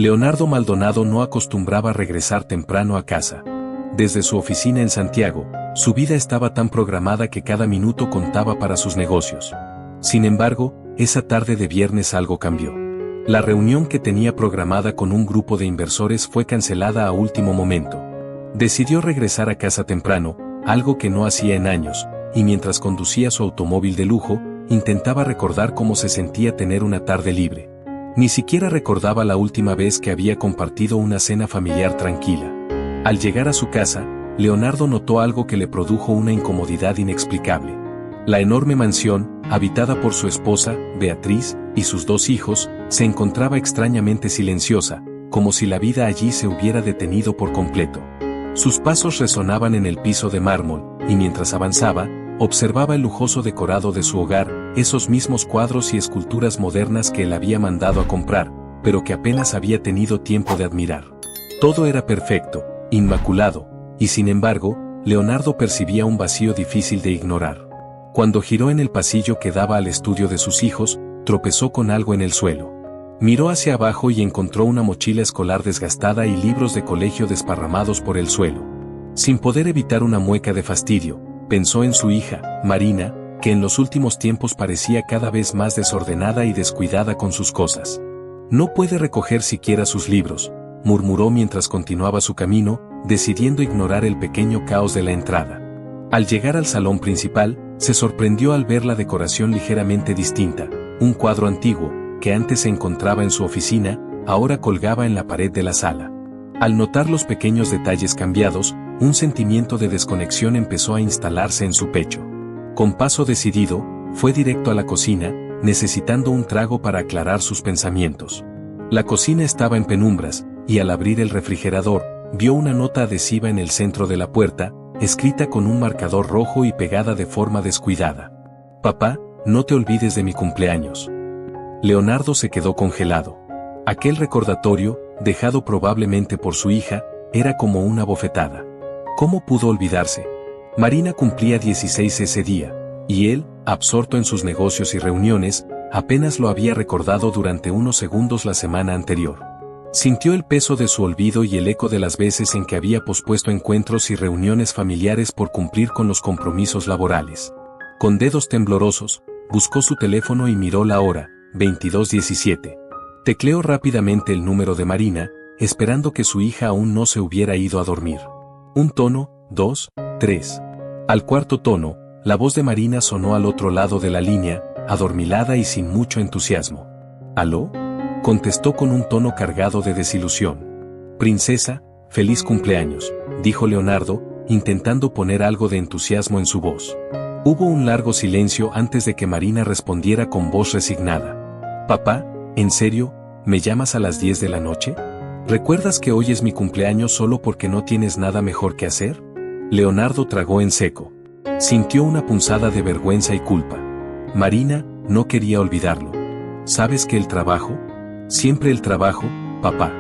Leonardo Maldonado no acostumbraba regresar temprano a casa. Desde su oficina en Santiago, su vida estaba tan programada que cada minuto contaba para sus negocios. Sin embargo, esa tarde de viernes algo cambió. La reunión que tenía programada con un grupo de inversores fue cancelada a último momento. Decidió regresar a casa temprano, algo que no hacía en años, y mientras conducía su automóvil de lujo, intentaba recordar cómo se sentía tener una tarde libre. Ni siquiera recordaba la última vez que había compartido una cena familiar tranquila. Al llegar a su casa, Leonardo notó algo que le produjo una incomodidad inexplicable. La enorme mansión, habitada por su esposa, Beatriz, y sus 2 hijos, se encontraba extrañamente silenciosa, como si la vida allí se hubiera detenido por completo. Sus pasos resonaban en el piso de mármol, y mientras avanzaba, observaba el lujoso decorado de su hogar, esos mismos cuadros y esculturas modernas que él había mandado a comprar, pero que apenas había tenido tiempo de admirar. Todo era perfecto, inmaculado, y sin embargo, Leonardo percibía un vacío difícil de ignorar. Cuando giró en el pasillo que daba al estudio de sus hijos, tropezó con algo en el suelo. Miró hacia abajo y encontró una mochila escolar desgastada y libros de colegio desparramados por el suelo. Sin poder evitar una mueca de fastidio, pensó en su hija, Marina, que en los últimos tiempos parecía cada vez más desordenada y descuidada con sus cosas. No puede recoger siquiera sus libros, murmuró mientras continuaba su camino, decidiendo ignorar el pequeño caos de la entrada. Al llegar al salón principal, se sorprendió al ver la decoración ligeramente distinta. Un cuadro antiguo, que antes se encontraba en su oficina, ahora colgaba en la pared de la sala. Al notar los pequeños detalles cambiados, un sentimiento de desconexión empezó a instalarse en su pecho. Con paso decidido, fue directo a la cocina, necesitando un trago para aclarar sus pensamientos. La cocina estaba en penumbras, y al abrir el refrigerador, vio una nota adhesiva en el centro de la puerta, escrita con un marcador rojo y pegada de forma descuidada. «Papá, no te olvides de mi cumpleaños». Leonardo se quedó congelado. Aquel recordatorio, dejado probablemente por su hija, era como una bofetada. ¿Cómo pudo olvidarse? Marina cumplía 16 ese día, y él, absorto en sus negocios y reuniones, apenas lo había recordado durante unos segundos la semana anterior. Sintió el peso de su olvido y el eco de las veces en que había pospuesto encuentros y reuniones familiares por cumplir con los compromisos laborales. Con dedos temblorosos, buscó su teléfono y miró la hora, 22:17. Tecleó rápidamente el número de Marina, esperando que su hija aún no se hubiera ido a dormir. Un tono, 2, 3. Al cuarto tono, la voz de Marina sonó al otro lado de la línea, adormilada y sin mucho entusiasmo. ¿Aló? Contestó con un tono cargado de desilusión. Princesa, feliz cumpleaños, dijo Leonardo, intentando poner algo de entusiasmo en su voz. Hubo un largo silencio antes de que Marina respondiera con voz resignada. Papá, ¿en serio, me llamas a las 10 de la noche? ¿Recuerdas que hoy es mi cumpleaños solo porque no tienes nada mejor que hacer? Leonardo tragó en seco. Sintió una punzada de vergüenza y culpa. Marina no quería olvidarlo. ¿Sabes que el trabajo? Siempre el trabajo, papá.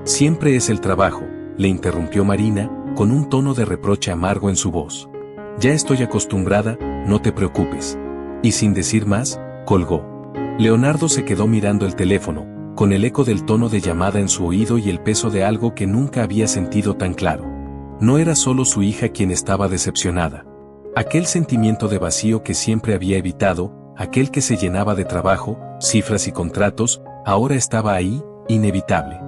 Siempre es el trabajo, le interrumpió Marina, con un tono de reproche amargo en su voz. Ya estoy acostumbrada, no te preocupes. Y sin decir más, colgó. Leonardo se quedó mirando el teléfono, con el eco del tono de llamada en su oído y el peso de algo que nunca había sentido tan claro. No era solo su hija quien estaba decepcionada. Aquel sentimiento de vacío que siempre había evitado, aquel que se llenaba de trabajo, cifras y contratos, ahora estaba ahí, inevitable.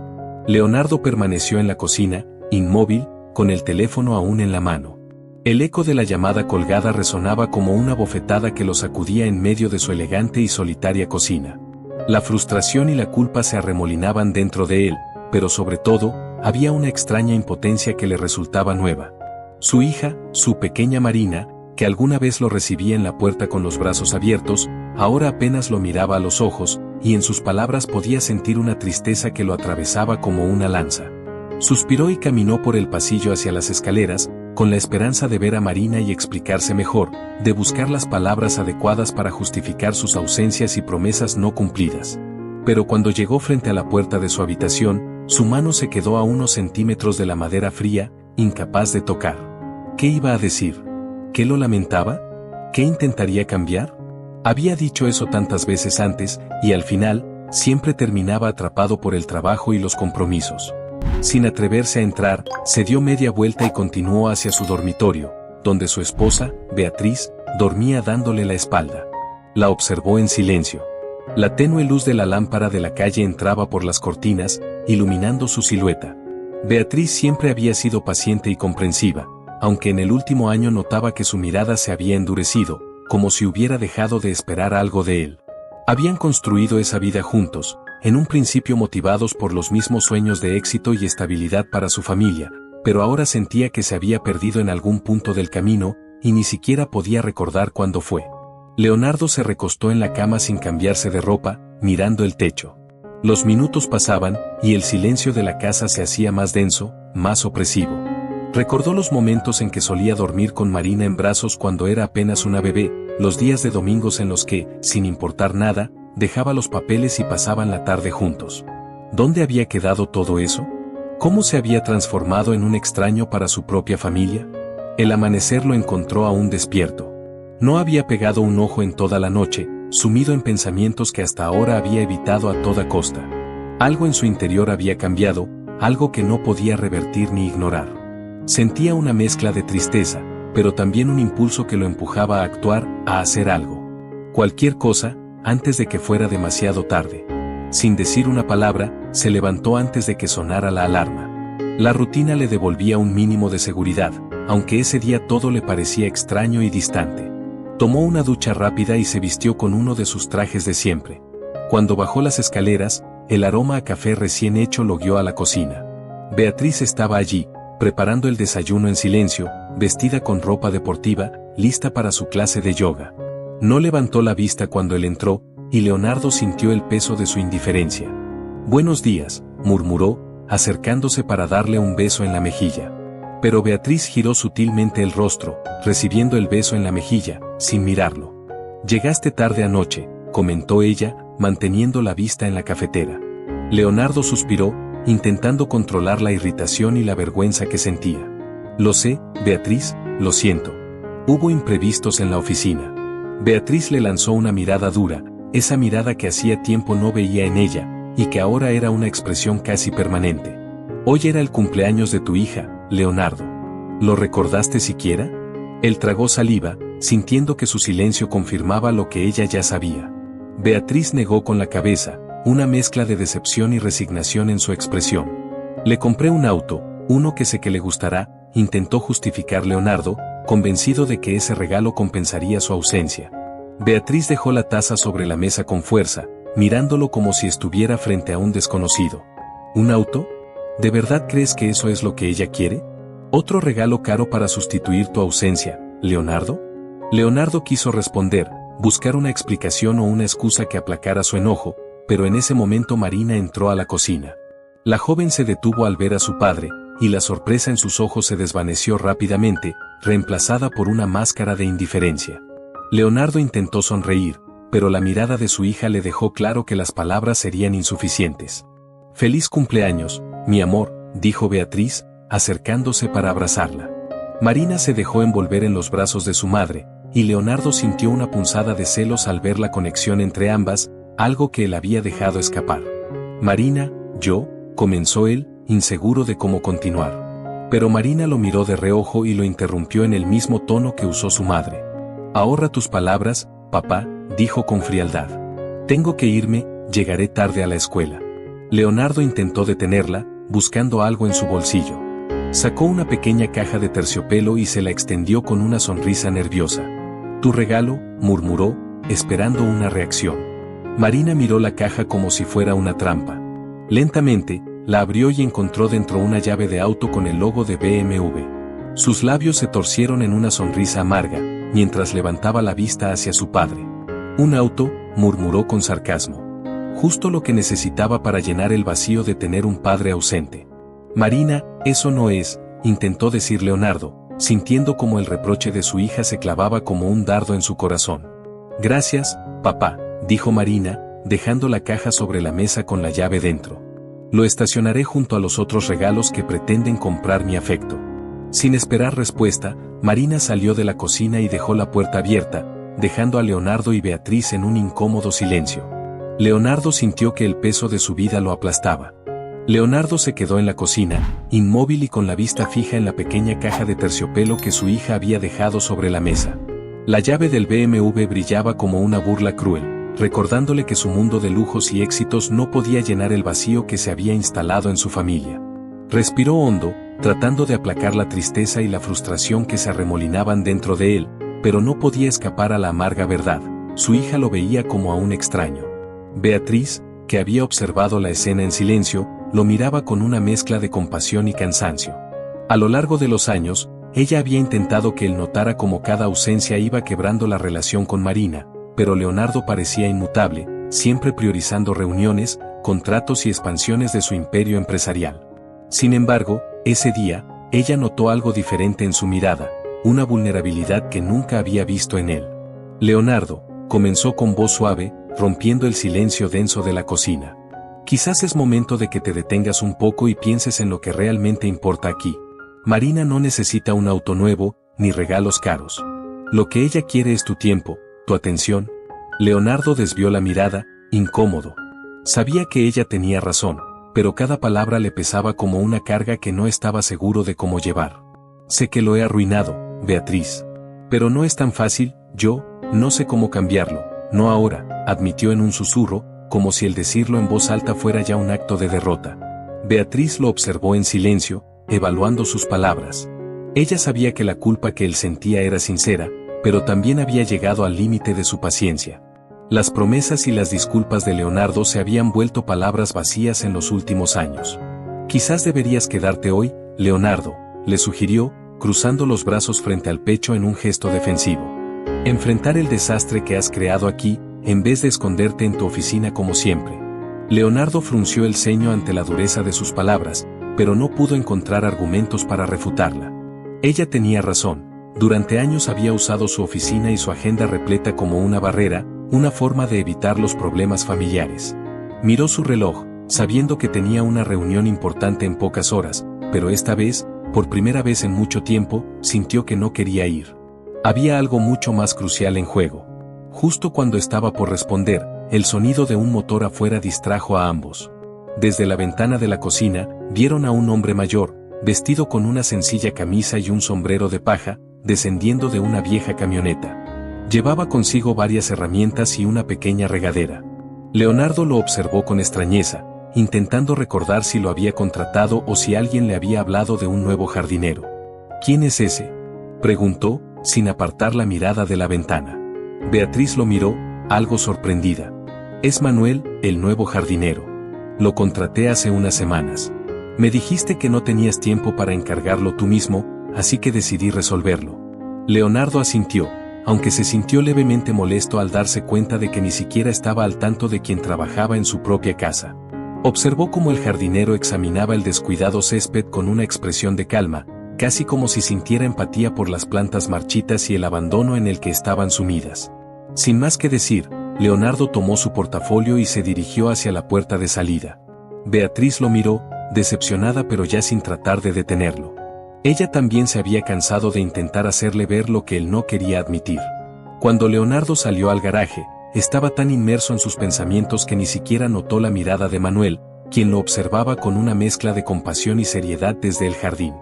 Leonardo permaneció en la cocina, inmóvil, con el teléfono aún en la mano. El eco de la llamada colgada resonaba como una bofetada que lo sacudía en medio de su elegante y solitaria cocina. La frustración y la culpa se arremolinaban dentro de él, pero sobre todo, había una extraña impotencia que le resultaba nueva. Su hija, su pequeña Marina, que alguna vez lo recibía en la puerta con los brazos abiertos, ahora apenas lo miraba a los ojos, y en sus palabras podía sentir una tristeza que lo atravesaba como una lanza. Suspiró y caminó por el pasillo hacia las escaleras, con la esperanza de ver a Marina y explicarse mejor, de buscar las palabras adecuadas para justificar sus ausencias y promesas no cumplidas. Pero cuando llegó frente a la puerta de su habitación, su mano se quedó a unos centímetros de la madera fría, incapaz de tocar. ¿Qué iba a decir? ¿Qué lo lamentaba? ¿Qué intentaría cambiar? Había dicho eso tantas veces antes, y al final, siempre terminaba atrapado por el trabajo y los compromisos. Sin atreverse a entrar, se dio media vuelta y continuó hacia su dormitorio, donde su esposa, Beatriz, dormía dándole la espalda. La observó en silencio. La tenue luz de la lámpara de la calle entraba por las cortinas, iluminando su silueta. Beatriz siempre había sido paciente y comprensiva, aunque en el último año notaba que su mirada se había endurecido, como si hubiera dejado de esperar algo de él. Habían construido esa vida juntos, en un principio motivados por los mismos sueños de éxito y estabilidad para su familia, pero ahora sentía que se había perdido en algún punto del camino, y ni siquiera podía recordar cuándo fue. Leonardo se recostó en la cama sin cambiarse de ropa, mirando el techo. Los minutos pasaban, y el silencio de la casa se hacía más denso, más opresivo. Recordó los momentos en que solía dormir con Marina en brazos cuando era apenas una bebé, los días de domingos en los que, sin importar nada, dejaba los papeles y pasaban la tarde juntos. ¿Dónde había quedado todo eso? ¿Cómo se había transformado en un extraño para su propia familia? El amanecer lo encontró aún despierto. No había pegado un ojo en toda la noche, sumido en pensamientos que hasta ahora había evitado a toda costa. Algo en su interior había cambiado, algo que no podía revertir ni ignorar. Sentía una mezcla de tristeza, pero también un impulso que lo empujaba a actuar, a hacer algo. Cualquier cosa, antes de que fuera demasiado tarde. Sin decir una palabra, se levantó antes de que sonara la alarma. La rutina le devolvía un mínimo de seguridad, aunque ese día todo le parecía extraño y distante. Tomó una ducha rápida y se vistió con uno de sus trajes de siempre. Cuando bajó las escaleras, el aroma a café recién hecho lo guió a la cocina. Beatriz estaba allí, preparando el desayuno en silencio, vestida con ropa deportiva, lista para su clase de yoga. No levantó la vista cuando él entró, y Leonardo sintió el peso de su indiferencia. «Buenos días», murmuró, acercándose para darle un beso en la mejilla. Pero Beatriz giró sutilmente el rostro, recibiendo el beso en la mejilla, sin mirarlo. «Llegaste tarde anoche», comentó ella, manteniendo la vista en la cafetera. Leonardo suspiró, intentando controlar la irritación y la vergüenza que sentía. «Lo sé, Beatriz, lo siento. Hubo imprevistos en la oficina». Beatriz le lanzó una mirada dura, esa mirada que hacía tiempo no veía en ella, y que ahora era una expresión casi permanente. «Hoy era el cumpleaños de tu hija, Leonardo. ¿Lo recordaste siquiera?» Él tragó saliva, sintiendo que su silencio confirmaba lo que ella ya sabía. Beatriz negó con la cabeza, una mezcla de decepción y resignación en su expresión. «Le compré un auto, uno que sé que le gustará», intentó justificar Leonardo, convencido de que ese regalo compensaría su ausencia. Beatriz dejó la taza sobre la mesa con fuerza, mirándolo como si estuviera frente a un desconocido. ¿Un auto? ¿De verdad crees que eso es lo que ella quiere? ¿Otro regalo caro para sustituir tu ausencia, Leonardo? Leonardo quiso responder, buscar una explicación o una excusa que aplacara su enojo, pero en ese momento Marina entró a la cocina. La joven se detuvo al ver a su padre, y la sorpresa en sus ojos se desvaneció rápidamente, reemplazada por una máscara de indiferencia. Leonardo intentó sonreír, pero la mirada de su hija le dejó claro que las palabras serían insuficientes. «Feliz cumpleaños, mi amor», dijo Beatriz, acercándose para abrazarla. Marina se dejó envolver en los brazos de su madre, y Leonardo sintió una punzada de celos al ver la conexión entre ambas, algo que él había dejado escapar. «Marina, yo», comenzó él, inseguro de cómo continuar. Pero Marina lo miró de reojo y lo interrumpió en el mismo tono que usó su madre. «Ahorra tus palabras, papá», dijo con frialdad. «Tengo que irme, llegaré tarde a la escuela». Leonardo intentó detenerla, buscando algo en su bolsillo. Sacó una pequeña caja de terciopelo y se la extendió con una sonrisa nerviosa. «Tu regalo», murmuró, esperando una reacción. Marina miró la caja como si fuera una trampa. Lentamente, la abrió y encontró dentro una llave de auto con el logo de BMW. Sus labios se torcieron en una sonrisa amarga, mientras levantaba la vista hacia su padre. «Un auto», murmuró con sarcasmo. Justo lo que necesitaba para llenar el vacío de tener un padre ausente. «Marina, eso no es», intentó decir Leonardo, sintiendo como el reproche de su hija se clavaba como un dardo en su corazón. «Gracias, papá», dijo Marina, dejando la caja sobre la mesa con la llave dentro. «Lo estacionaré junto a los otros regalos que pretenden comprar mi afecto». Sin esperar respuesta, Marina salió de la cocina y dejó la puerta abierta, dejando a Leonardo y Beatriz en un incómodo silencio. Leonardo sintió que el peso de su vida lo aplastaba. Leonardo se quedó en la cocina, inmóvil y con la vista fija en la pequeña caja de terciopelo que su hija había dejado sobre la mesa. La llave del BMW brillaba como una burla cruel, recordándole que su mundo de lujos y éxitos no podía llenar el vacío que se había instalado en su familia. Respiró hondo, tratando de aplacar la tristeza y la frustración que se arremolinaban dentro de él, pero no podía escapar a la amarga verdad. Su hija lo veía como a un extraño. Beatriz, que había observado la escena en silencio, lo miraba con una mezcla de compasión y cansancio. A lo largo de los años, ella había intentado que él notara cómo cada ausencia iba quebrando la relación con Marina, pero Leonardo parecía inmutable, siempre priorizando reuniones, contratos y expansiones de su imperio empresarial. Sin embargo, ese día, ella notó algo diferente en su mirada, una vulnerabilidad que nunca había visto en él. Leonardo, comenzó con voz suave, rompiendo el silencio denso de la cocina. Quizás es momento de que te detengas un poco y pienses en lo que realmente importa aquí. Marina no necesita un auto nuevo, ni regalos caros. Lo que ella quiere es tu tiempo, tu atención. Leonardo desvió la mirada, incómodo. Sabía que ella tenía razón, pero cada palabra le pesaba como una carga que no estaba seguro de cómo llevar. Sé que lo he arruinado, Beatriz. Pero no es tan fácil, yo no sé cómo cambiarlo, no ahora, admitió en un susurro, como si el decirlo en voz alta fuera ya un acto de derrota. Beatriz lo observó en silencio, evaluando sus palabras. Ella sabía que la culpa que él sentía era sincera, pero también había llegado al límite de su paciencia. Las promesas y las disculpas de Leonardo se habían vuelto palabras vacías en los últimos años. Quizás deberías quedarte hoy, Leonardo, le sugirió, cruzando los brazos frente al pecho en un gesto defensivo. Enfrentar el desastre que has creado aquí, en vez de esconderte en tu oficina como siempre. Leonardo frunció el ceño ante la dureza de sus palabras, pero no pudo encontrar argumentos para refutarla. Ella tenía razón, durante años había usado su oficina y su agenda repleta como una barrera, una forma de evitar los problemas familiares. Miró su reloj, sabiendo que tenía una reunión importante en pocas horas, pero esta vez, por primera vez en mucho tiempo, sintió que no quería ir. Había algo mucho más crucial en juego. Justo cuando estaba por responder, el sonido de un motor afuera distrajo a ambos. Desde la ventana de la cocina, vieron a un hombre mayor, vestido con una sencilla camisa y un sombrero de paja, descendiendo de una vieja camioneta. Llevaba consigo varias herramientas y una pequeña regadera. Leonardo lo observó con extrañeza, intentando recordar si lo había contratado o si alguien le había hablado de un nuevo jardinero. ¿Quién es ese?, preguntó, sin apartar la mirada de la ventana. Beatriz lo miró, algo sorprendida. Es Manuel, el nuevo jardinero. Lo contraté hace unas semanas. Me dijiste que no tenías tiempo para encargarlo tú mismo, así que decidí resolverlo. Leonardo asintió, aunque se sintió levemente molesto al darse cuenta de que ni siquiera estaba al tanto de quien trabajaba en su propia casa. Observó cómo el jardinero examinaba el descuidado césped con una expresión de calma, casi como si sintiera empatía por las plantas marchitas y el abandono en el que estaban sumidas. Sin más que decir, Leonardo tomó su portafolio y se dirigió hacia la puerta de salida. Beatriz lo miró, decepcionada pero ya sin tratar de detenerlo. Ella también se había cansado de intentar hacerle ver lo que él no quería admitir. Cuando Leonardo salió al garaje, estaba tan inmerso en sus pensamientos que ni siquiera notó la mirada de Manuel, quien lo observaba con una mezcla de compasión y seriedad desde el jardín.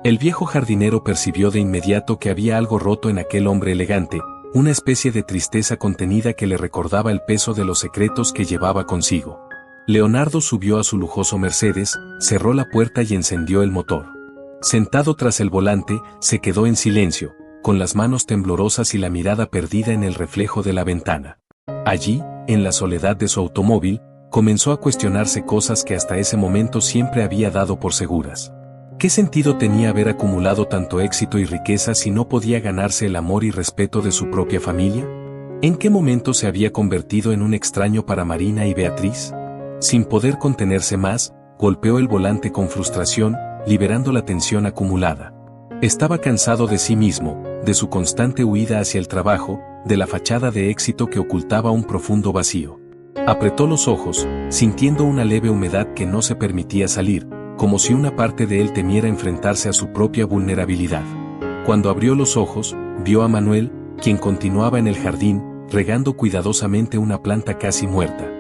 El viejo jardinero percibió de inmediato que había algo roto en aquel hombre elegante, una especie de tristeza contenida que le recordaba el peso de los secretos que llevaba consigo. Leonardo subió a su lujoso Mercedes, cerró la puerta y encendió el motor. Sentado tras el volante, se quedó en silencio, con las manos temblorosas y la mirada perdida en el reflejo de la ventana. Allí, en la soledad de su automóvil, comenzó a cuestionarse cosas que hasta ese momento siempre había dado por seguras. ¿Qué sentido tenía haber acumulado tanto éxito y riqueza si no podía ganarse el amor y respeto de su propia familia? ¿En qué momento se había convertido en un extraño para Marina y Beatriz? Sin poder contenerse más, golpeó el volante con frustración, liberando la tensión acumulada. Estaba cansado de sí mismo, de su constante huida hacia el trabajo, de la fachada de éxito que ocultaba un profundo vacío. Apretó los ojos, sintiendo una leve humedad que no se permitía salir, como si una parte de él temiera enfrentarse a su propia vulnerabilidad. Cuando abrió los ojos, vio a Manuel, quien continuaba en el jardín, regando cuidadosamente una planta casi muerta.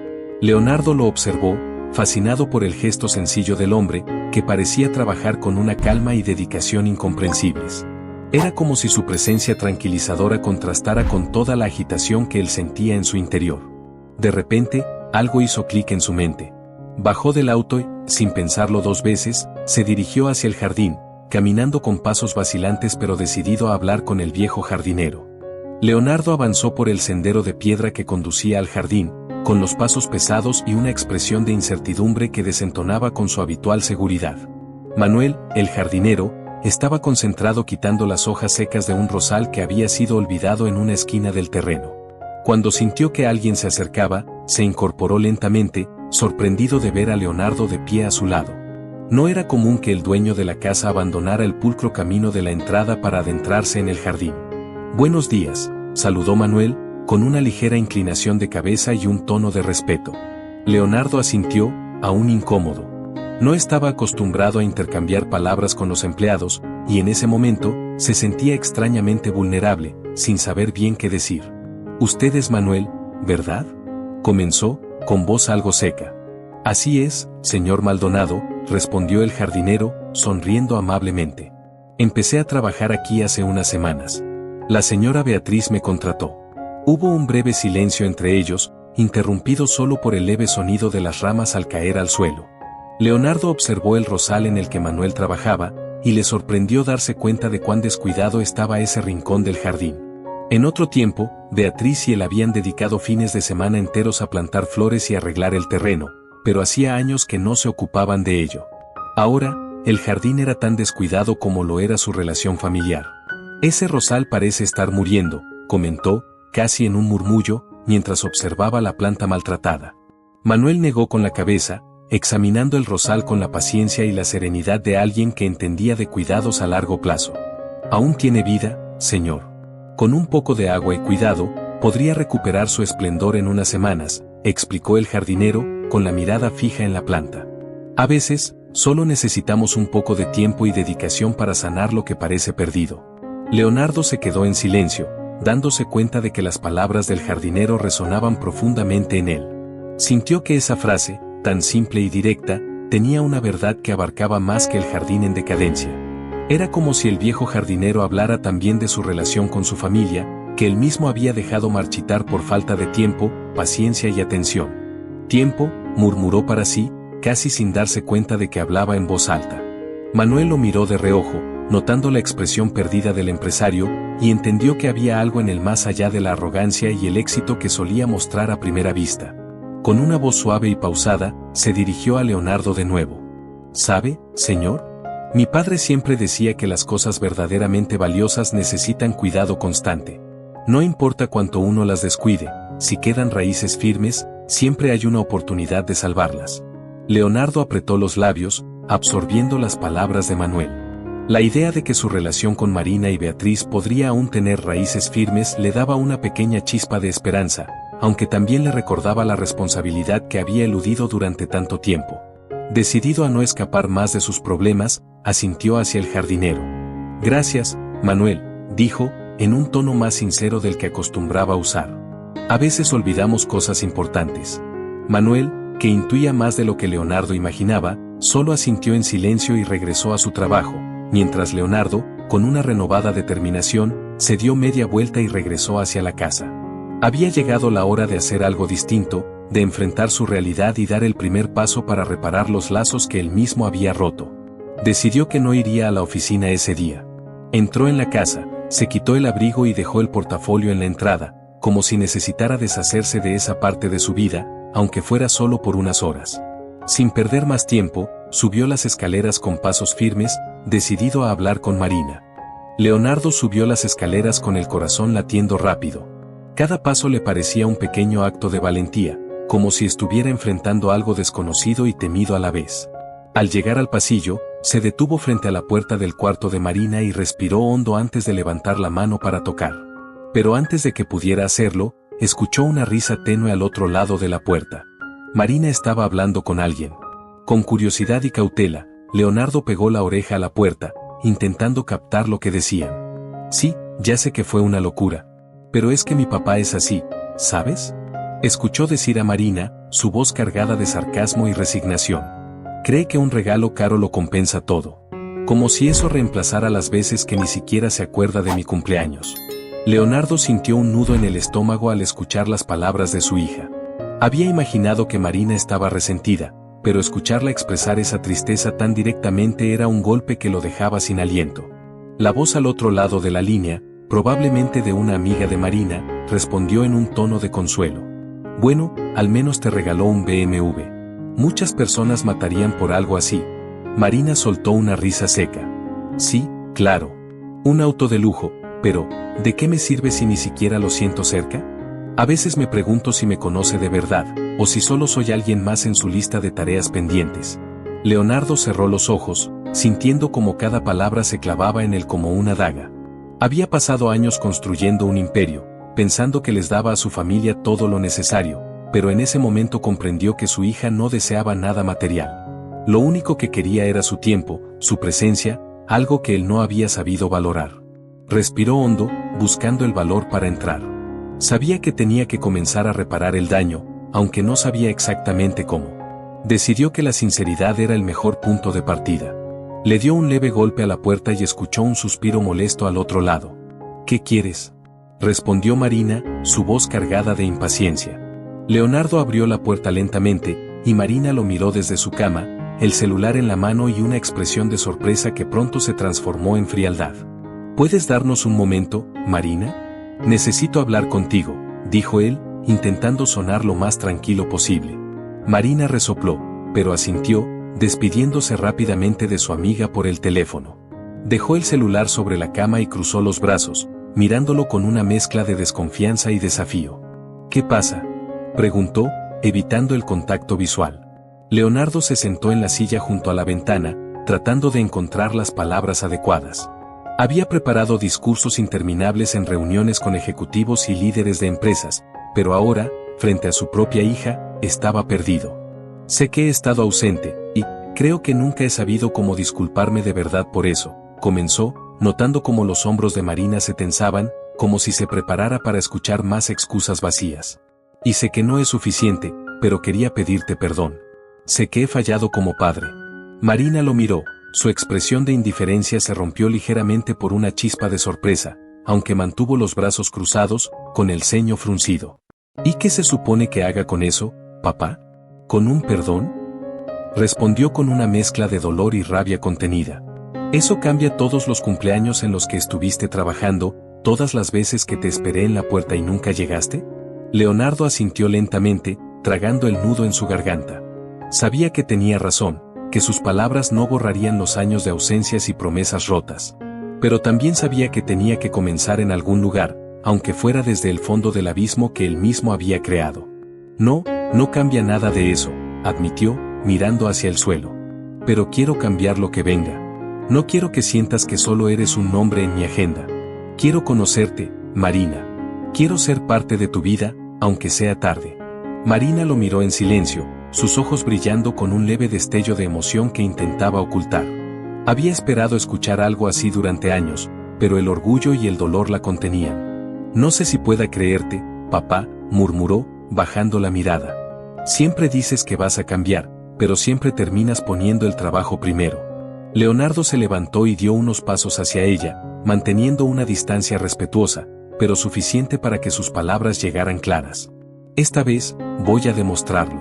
Leonardo lo observó, fascinado por el gesto sencillo del hombre, que parecía trabajar con una calma y dedicación incomprensibles. Era como si su presencia tranquilizadora contrastara con toda la agitación que él sentía en su interior. De repente, algo hizo clic en su mente. Bajó del auto y, sin pensarlo dos veces, se dirigió hacia el jardín, caminando con pasos vacilantes pero decidido a hablar con el viejo jardinero. Leonardo avanzó por el sendero de piedra que conducía al jardín, con los pasos pesados y una expresión de incertidumbre que desentonaba con su habitual seguridad. Manuel, el jardinero, estaba concentrado quitando las hojas secas de un rosal que había sido olvidado en una esquina del terreno. Cuando sintió que alguien se acercaba, se incorporó lentamente, sorprendido de ver a Leonardo de pie a su lado. No era común que el dueño de la casa abandonara el pulcro camino de la entrada para adentrarse en el jardín. «Buenos días», saludó Manuel, con una ligera inclinación de cabeza y un tono de respeto. Leonardo asintió, aún incómodo. No estaba acostumbrado a intercambiar palabras con los empleados, y en ese momento, se sentía extrañamente vulnerable, sin saber bien qué decir. «Usted es Manuel, ¿verdad?», comenzó, con voz algo seca. «Así es, señor Maldonado», respondió el jardinero, sonriendo amablemente. «Empecé a trabajar aquí hace unas semanas. La señora Beatriz me contrató». Hubo un breve silencio entre ellos, interrumpido solo por el leve sonido de las ramas al caer al suelo. Leonardo observó el rosal en el que Manuel trabajaba, y le sorprendió darse cuenta de cuán descuidado estaba ese rincón del jardín. En otro tiempo, Beatriz y él habían dedicado fines de semana enteros a plantar flores y arreglar el terreno, pero hacía años que no se ocupaban de ello. Ahora, el jardín era tan descuidado como lo era su relación familiar. «Ese rosal parece estar muriendo», comentó, casi en un murmullo, mientras observaba la planta maltratada. Manuel negó con la cabeza, examinando el rosal con la paciencia y la serenidad de alguien que entendía de cuidados a largo plazo. «Aún tiene vida, señor. Con un poco de agua y cuidado, podría recuperar su esplendor en unas semanas», explicó el jardinero, con la mirada fija en la planta. «A veces, solo necesitamos un poco de tiempo y dedicación para sanar lo que parece perdido». Leonardo se quedó en silencio, dándose cuenta de que las palabras del jardinero resonaban profundamente en él. Sintió que esa frase, tan simple y directa, tenía una verdad que abarcaba más que el jardín en decadencia. Era como si el viejo jardinero hablara también de su relación con su familia, que él mismo había dejado marchitar por falta de tiempo, paciencia y atención. «Tiempo», murmuró para sí, casi sin darse cuenta de que hablaba en voz alta. Manuel lo miró de reojo, notando la expresión perdida del empresario, y entendió que había algo en él más allá de la arrogancia y el éxito que solía mostrar a primera vista. Con una voz suave y pausada, se dirigió a Leonardo de nuevo. «¿Sabe, señor? Mi padre siempre decía que las cosas verdaderamente valiosas necesitan cuidado constante. No importa cuánto uno las descuide, si quedan raíces firmes, siempre hay una oportunidad de salvarlas». Leonardo apretó los labios, absorbiendo las palabras de Manuel. La idea de que su relación con Marina y Beatriz podría aún tener raíces firmes le daba una pequeña chispa de esperanza, aunque también le recordaba la responsabilidad que había eludido durante tanto tiempo. Decidido a no escapar más de sus problemas, asintió hacia el jardinero. «Gracias, Manuel», dijo, en un tono más sincero del que acostumbraba usar. «A veces olvidamos cosas importantes». Manuel, que intuía más de lo que Leonardo imaginaba, solo asintió en silencio y regresó a su trabajo, mientras Leonardo, con una renovada determinación, se dio media vuelta y regresó hacia la casa. Había llegado la hora de hacer algo distinto, de enfrentar su realidad y dar el primer paso para reparar los lazos que él mismo había roto. Decidió que no iría a la oficina ese día. Entró en la casa, se quitó el abrigo y dejó el portafolio en la entrada, como si necesitara deshacerse de esa parte de su vida, aunque fuera solo por unas horas. Sin perder más tiempo, subió las escaleras con pasos firmes, decidido a hablar con Marina. Leonardo subió las escaleras con el corazón latiendo rápido. Cada paso le parecía un pequeño acto de valentía, como si estuviera enfrentando algo desconocido y temido a la vez. Al llegar al pasillo, se detuvo frente a la puerta del cuarto de Marina y respiró hondo antes de levantar la mano para tocar. Pero antes de que pudiera hacerlo, escuchó una risa tenue al otro lado de la puerta. Marina estaba hablando con alguien. Con curiosidad y cautela, Leonardo pegó la oreja a la puerta, intentando captar lo que decían. «Sí, ya sé que fue una locura. Pero es que mi papá es así, ¿sabes?», escuchó decir a Marina, su voz cargada de sarcasmo y resignación. Cree que un regalo caro lo compensa todo. Como si eso reemplazara las veces que ni siquiera se acuerda de mi cumpleaños. Leonardo sintió un nudo en el estómago al escuchar las palabras de su hija. Había imaginado que Marina estaba resentida, pero escucharla expresar esa tristeza tan directamente era un golpe que lo dejaba sin aliento. La voz al otro lado de la línea, probablemente de una amiga de Marina, respondió en un tono de consuelo. Bueno, al menos te regaló un BMW. Muchas personas matarían por algo así. Marina soltó una risa seca. Sí, claro. Un auto de lujo, pero, ¿de qué me sirve si ni siquiera lo siento cerca? A veces me pregunto si me conoce de verdad, o si solo soy alguien más en su lista de tareas pendientes. Leonardo cerró los ojos, sintiendo como cada palabra se clavaba en él como una daga. Había pasado años construyendo un imperio, pensando que les daba a su familia todo lo necesario, pero en ese momento comprendió que su hija no deseaba nada material. Lo único que quería era su tiempo, su presencia, algo que él no había sabido valorar. Respiró hondo, buscando el valor para entrar. Sabía que tenía que comenzar a reparar el daño, aunque no sabía exactamente cómo. Decidió que la sinceridad era el mejor punto de partida. Le dio un leve golpe a la puerta y escuchó un suspiro molesto al otro lado. ¿Qué quieres?, respondió Marina, su voz cargada de impaciencia. Leonardo abrió la puerta lentamente, y Marina lo miró desde su cama, el celular en la mano y una expresión de sorpresa que pronto se transformó en frialdad. ¿Puedes darnos un momento, Marina? Necesito hablar contigo, dijo él, intentando sonar lo más tranquilo posible. Marina resopló, pero asintió, despidiéndose rápidamente de su amiga por el teléfono. Dejó el celular sobre la cama y cruzó los brazos, mirándolo con una mezcla de desconfianza y desafío. ¿Qué pasa?, preguntó, evitando el contacto visual. Leonardo se sentó en la silla junto a la ventana, tratando de encontrar las palabras adecuadas. Había preparado discursos interminables en reuniones con ejecutivos y líderes de empresas, pero ahora, frente a su propia hija, estaba perdido. Sé que he estado ausente, y creo que nunca he sabido cómo disculparme de verdad por eso, comenzó, notando cómo los hombros de Marina se tensaban, como si se preparara para escuchar más excusas vacías. Y sé que no es suficiente, pero quería pedirte perdón. Sé que he fallado como padre. Marina lo miró, su expresión de indiferencia se rompió ligeramente por una chispa de sorpresa, aunque mantuvo los brazos cruzados, con el ceño fruncido. ¿Y qué se supone que haga con eso, papá? ¿Con un perdón?, respondió con una mezcla de dolor y rabia contenida. Eso cambia todos los cumpleaños en los que estuviste trabajando, todas las veces que te esperé en la puerta y nunca llegaste. Leonardo asintió lentamente, tragando el nudo en su garganta. Sabía que tenía razón, que sus palabras no borrarían los años de ausencias y promesas rotas. Pero también sabía que tenía que comenzar en algún lugar, aunque fuera desde el fondo del abismo que él mismo había creado. No cambia nada de eso, admitió, mirando hacia el suelo. Pero quiero cambiar lo que venga. No quiero que sientas que solo eres un nombre en mi agenda. Quiero conocerte, Marina. Quiero ser parte de tu vida, aunque sea tarde. Marina lo miró en silencio, sus ojos brillando con un leve destello de emoción que intentaba ocultar. Había esperado escuchar algo así durante años, pero el orgullo y el dolor la contenían. No sé si pueda creerte, papá, murmuró, bajando la mirada. Siempre dices que vas a cambiar, pero siempre terminas poniendo el trabajo primero. Leonardo se levantó y dio unos pasos hacia ella, manteniendo una distancia respetuosa, pero suficiente para que sus palabras llegaran claras. Esta vez, voy a demostrarlo.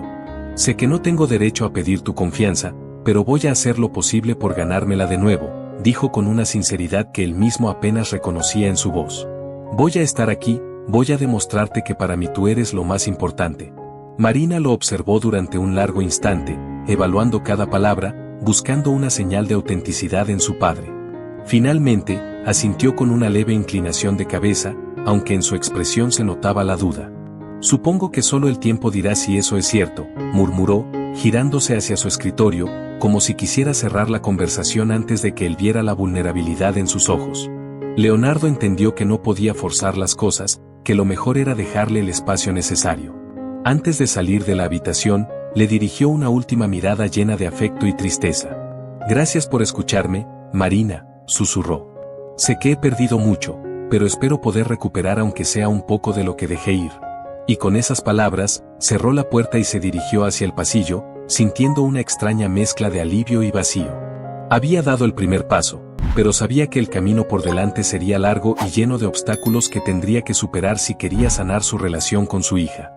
Sé que no tengo derecho a pedir tu confianza, pero voy a hacer lo posible por ganármela de nuevo, dijo con una sinceridad que él mismo apenas reconocía en su voz. Voy a estar aquí, voy a demostrarte que para mí tú eres lo más importante. Marina lo observó durante un largo instante, evaluando cada palabra, buscando una señal de autenticidad en su padre. Finalmente, asintió con una leve inclinación de cabeza, aunque en su expresión se notaba la duda. Supongo que solo el tiempo dirá si eso es cierto, murmuró, girándose hacia su escritorio, como si quisiera cerrar la conversación antes de que él viera la vulnerabilidad en sus ojos. Leonardo entendió que no podía forzar las cosas, que lo mejor era dejarle el espacio necesario. Antes de salir de la habitación, le dirigió una última mirada llena de afecto y tristeza. Gracias por escucharme, Marina, susurró. Sé que he perdido mucho, pero espero poder recuperar aunque sea un poco de lo que dejé ir. Y con esas palabras, cerró la puerta y se dirigió hacia el pasillo, sintiendo una extraña mezcla de alivio y vacío. Había dado el primer paso, pero sabía que el camino por delante sería largo y lleno de obstáculos que tendría que superar si quería sanar su relación con su hija.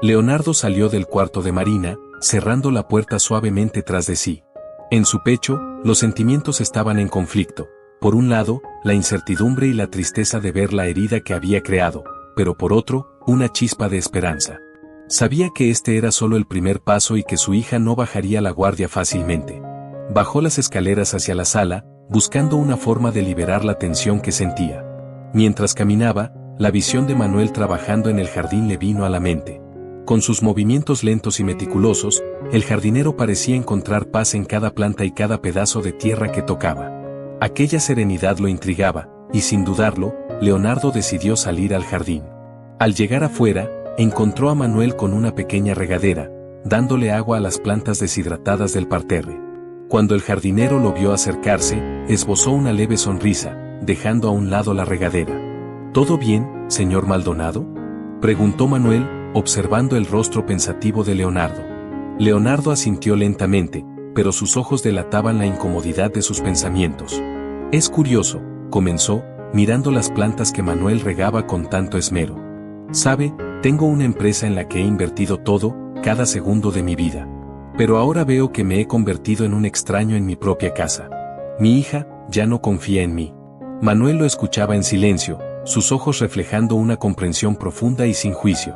Leonardo salió del cuarto de Marina, cerrando la puerta suavemente tras de sí. En su pecho, los sentimientos estaban en conflicto. Por un lado, la incertidumbre y la tristeza de ver la herida que había creado, pero por otro, una chispa de esperanza. Sabía que este era solo el primer paso y que su hija no bajaría la guardia fácilmente. Bajó las escaleras hacia la sala, buscando una forma de liberar la tensión que sentía. Mientras caminaba, la visión de Manuel trabajando en el jardín le vino a la mente. Con sus movimientos lentos y meticulosos, el jardinero parecía encontrar paz en cada planta y cada pedazo de tierra que tocaba. Aquella serenidad lo intrigaba, y sin dudarlo, Leonardo decidió salir al jardín. Al llegar afuera, encontró a Manuel con una pequeña regadera, dándole agua a las plantas deshidratadas del parterre. Cuando el jardinero lo vio acercarse, esbozó una leve sonrisa, dejando a un lado la regadera. ¿Todo bien, señor Maldonado?, preguntó Manuel, observando el rostro pensativo de Leonardo. Leonardo asintió lentamente, pero sus ojos delataban la incomodidad de sus pensamientos. Es curioso, comenzó, mirando las plantas que Manuel regaba con tanto esmero. Sabe, tengo una empresa en la que he invertido todo, cada segundo de mi vida. Pero ahora veo que me he convertido en un extraño en mi propia casa. Mi hija ya no confía en mí. Manuel lo escuchaba en silencio, sus ojos reflejando una comprensión profunda y sin juicio.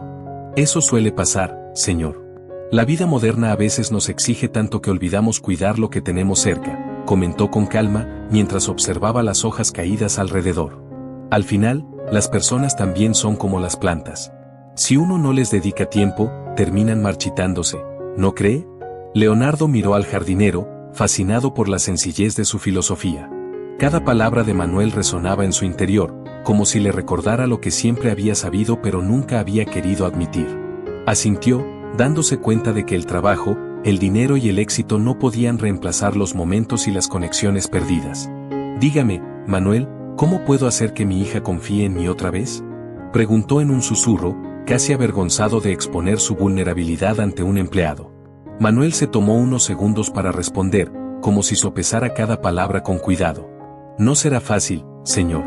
Eso suele pasar, señor. La vida moderna a veces nos exige tanto que olvidamos cuidar lo que tenemos cerca, comentó con calma, mientras observaba las hojas caídas alrededor. Al final, las personas también son como las plantas. Si uno no les dedica tiempo, terminan marchitándose, ¿no cree? Leonardo miró al jardinero, fascinado por la sencillez de su filosofía. Cada palabra de Manuel resonaba en su interior, como si le recordara lo que siempre había sabido pero nunca había querido admitir. Asintió, dándose cuenta de que el trabajo, el dinero y el éxito no podían reemplazar los momentos y las conexiones perdidas. Dígame, Manuel, ¿cómo puedo hacer que mi hija confíe en mí otra vez?, preguntó en un susurro, casi avergonzado de exponer su vulnerabilidad ante un empleado. Manuel se tomó unos segundos para responder, como si sopesara cada palabra con cuidado. No será fácil, señor.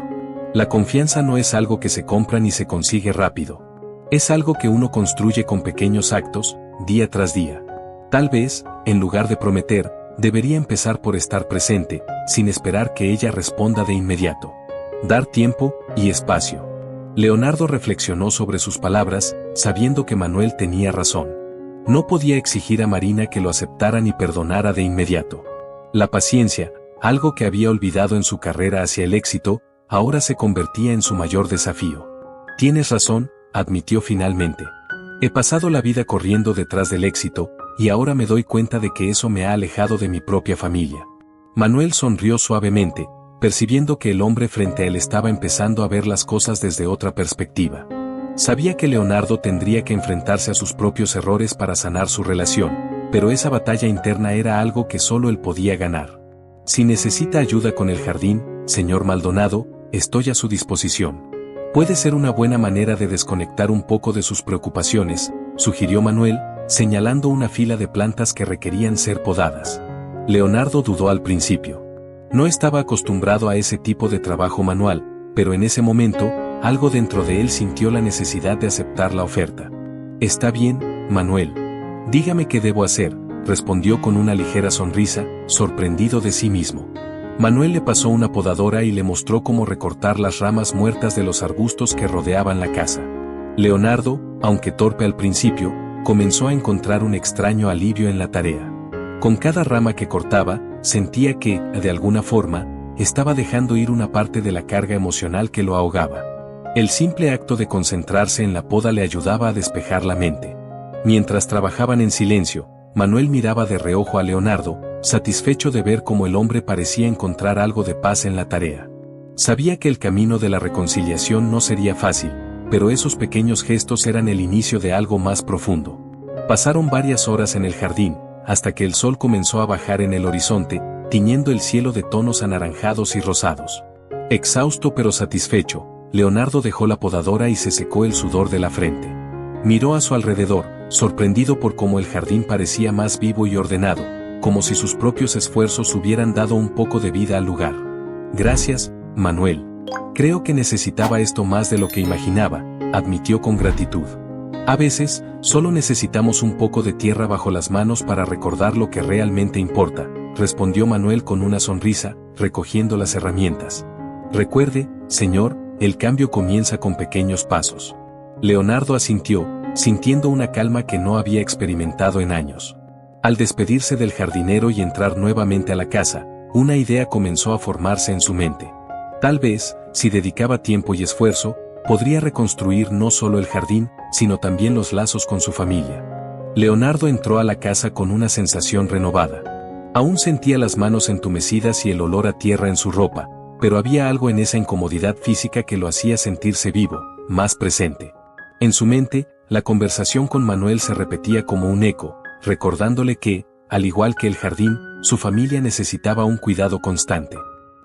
La confianza no es algo que se compra ni se consigue rápido. Es algo que uno construye con pequeños actos, día tras día. Tal vez, en lugar de prometer, debería empezar por estar presente, sin esperar que ella responda de inmediato. Dar tiempo y espacio. Leonardo reflexionó sobre sus palabras, sabiendo que Manuel tenía razón. No podía exigir a Marina que lo aceptara ni perdonara de inmediato. La paciencia, algo que había olvidado en su carrera hacia el éxito, ahora se convertía en su mayor desafío. Tienes razón, admitió finalmente. He pasado la vida corriendo detrás del éxito, y ahora me doy cuenta de que eso me ha alejado de mi propia familia. Manuel sonrió suavemente, percibiendo que el hombre frente a él estaba empezando a ver las cosas desde otra perspectiva. Sabía que Leonardo tendría que enfrentarse a sus propios errores para sanar su relación, pero esa batalla interna era algo que solo él podía ganar. Si necesita ayuda con el jardín, señor Maldonado, estoy a su disposición. Puede ser una buena manera de desconectar un poco de sus preocupaciones, sugirió Manuel, señalando una fila de plantas que requerían ser podadas. Leonardo dudó al principio. No estaba acostumbrado a ese tipo de trabajo manual, pero en ese momento, algo dentro de él sintió la necesidad de aceptar la oferta. Está bien, Manuel. Dígame qué debo hacer, respondió con una ligera sonrisa, sorprendido de sí mismo. Manuel le pasó una podadora y le mostró cómo recortar las ramas muertas de los arbustos que rodeaban la casa. Leonardo, aunque torpe al principio, comenzó a encontrar un extraño alivio en la tarea. Con cada rama que cortaba, sentía que, de alguna forma, estaba dejando ir una parte de la carga emocional que lo ahogaba. El simple acto de concentrarse en la poda le ayudaba a despejar la mente. Mientras trabajaban en silencio, Manuel miraba de reojo a Leonardo, satisfecho de ver cómo el hombre parecía encontrar algo de paz en la tarea. Sabía que el camino de la reconciliación no sería fácil, pero esos pequeños gestos eran el inicio de algo más profundo. Pasaron varias horas en el jardín, hasta que el sol comenzó a bajar en el horizonte, tiñendo el cielo de tonos anaranjados y rosados. Exhausto pero satisfecho, Leonardo dejó la podadora y se secó el sudor de la frente. Miró a su alrededor, sorprendido por cómo el jardín parecía más vivo y ordenado, como si sus propios esfuerzos hubieran dado un poco de vida al lugar. Gracias, Manuel. Creo que necesitaba esto más de lo que imaginaba, admitió con gratitud. A veces, solo necesitamos un poco de tierra bajo las manos para recordar lo que realmente importa, respondió Manuel con una sonrisa, recogiendo las herramientas. Recuerde, señor, el cambio comienza con pequeños pasos. Leonardo asintió, sintiendo una calma que no había experimentado en años. Al despedirse del jardinero y entrar nuevamente a la casa, una idea comenzó a formarse en su mente. Tal vez, si dedicaba tiempo y esfuerzo, podría reconstruir no solo el jardín, sino también los lazos con su familia. Leonardo entró a la casa con una sensación renovada. Aún sentía las manos entumecidas y el olor a tierra en su ropa, pero había algo en esa incomodidad física que lo hacía sentirse vivo, más presente. En su mente, la conversación con Manuel se repetía como un eco, recordándole que, al igual que el jardín, su familia necesitaba un cuidado constante.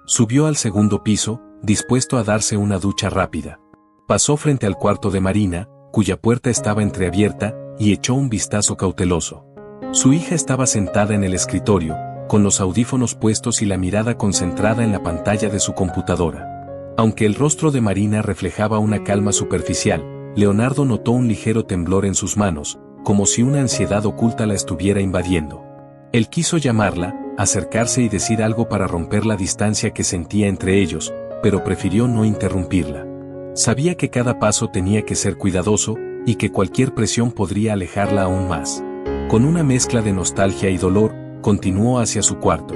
Subió al segundo piso, dispuesto a darse una ducha rápida. Pasó frente al cuarto de Marina, cuya puerta estaba entreabierta, y echó un vistazo cauteloso. Su hija estaba sentada en el escritorio, con los audífonos puestos y la mirada concentrada en la pantalla de su computadora. Aunque el rostro de Marina reflejaba una calma superficial, Leonardo notó un ligero temblor en sus manos, como si una ansiedad oculta la estuviera invadiendo. Él quiso llamarla, acercarse y decir algo para romper la distancia que sentía entre ellos, pero prefirió no interrumpirla. Sabía que cada paso tenía que ser cuidadoso, y que cualquier presión podría alejarla aún más. Con una mezcla de nostalgia y dolor, continuó hacia su cuarto.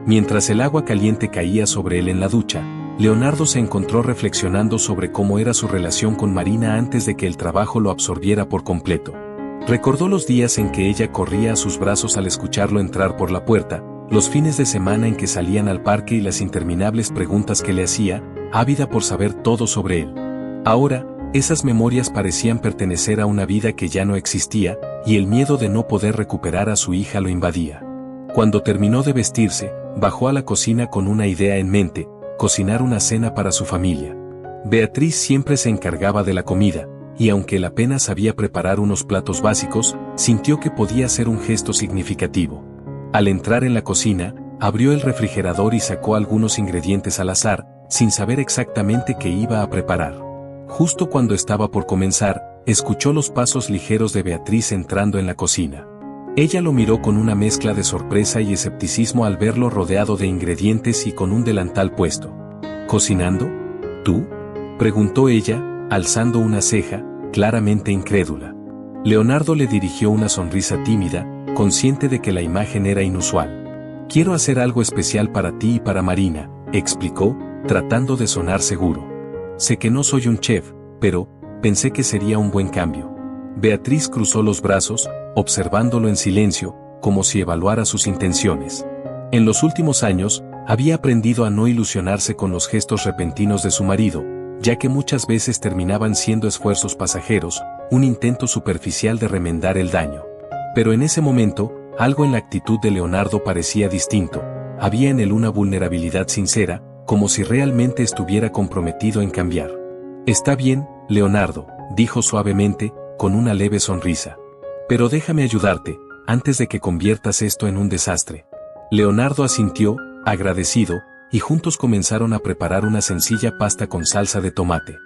Mientras el agua caliente caía sobre él en la ducha, Leonardo se encontró reflexionando sobre cómo era su relación con Marina antes de que el trabajo lo absorbiera por completo. Recordó los días en que ella corría a sus brazos al escucharlo entrar por la puerta, los fines de semana en que salían al parque y las interminables preguntas que le hacía, ávida por saber todo sobre él. Ahora, esas memorias parecían pertenecer a una vida que ya no existía, y el miedo de no poder recuperar a su hija lo invadía. Cuando terminó de vestirse, bajó a la cocina con una idea en mente: cocinar una cena para su familia. Beatriz siempre se encargaba de la comida, y aunque él apenas sabía preparar unos platos básicos, sintió que podía ser un gesto significativo. Al entrar en la cocina, abrió el refrigerador y sacó algunos ingredientes al azar, sin saber exactamente qué iba a preparar. Justo cuando estaba por comenzar, escuchó los pasos ligeros de Beatriz entrando en la cocina. Ella lo miró con una mezcla de sorpresa y escepticismo al verlo rodeado de ingredientes y con un delantal puesto. ¿Cocinando? ¿Tú?, preguntó ella, alzando una ceja, claramente incrédula. Leonardo le dirigió una sonrisa tímida, consciente de que la imagen era inusual. «Quiero hacer algo especial para ti y para Marina», explicó, tratando de sonar seguro. «Sé que no soy un chef, pero pensé que sería un buen cambio». Beatriz cruzó los brazos, observándolo en silencio, como si evaluara sus intenciones. En los últimos años, había aprendido a no ilusionarse con los gestos repentinos de su marido, ya que muchas veces terminaban siendo esfuerzos pasajeros, un intento superficial de remendar el daño. Pero en ese momento, algo en la actitud de Leonardo parecía distinto. Había en él una vulnerabilidad sincera, como si realmente estuviera comprometido en cambiar. «Está bien, Leonardo», dijo suavemente, con una leve sonrisa. «Pero déjame ayudarte, antes de que conviertas esto en un desastre». Leonardo asintió, agradecido, y juntos comenzaron a preparar una sencilla pasta con salsa de tomate.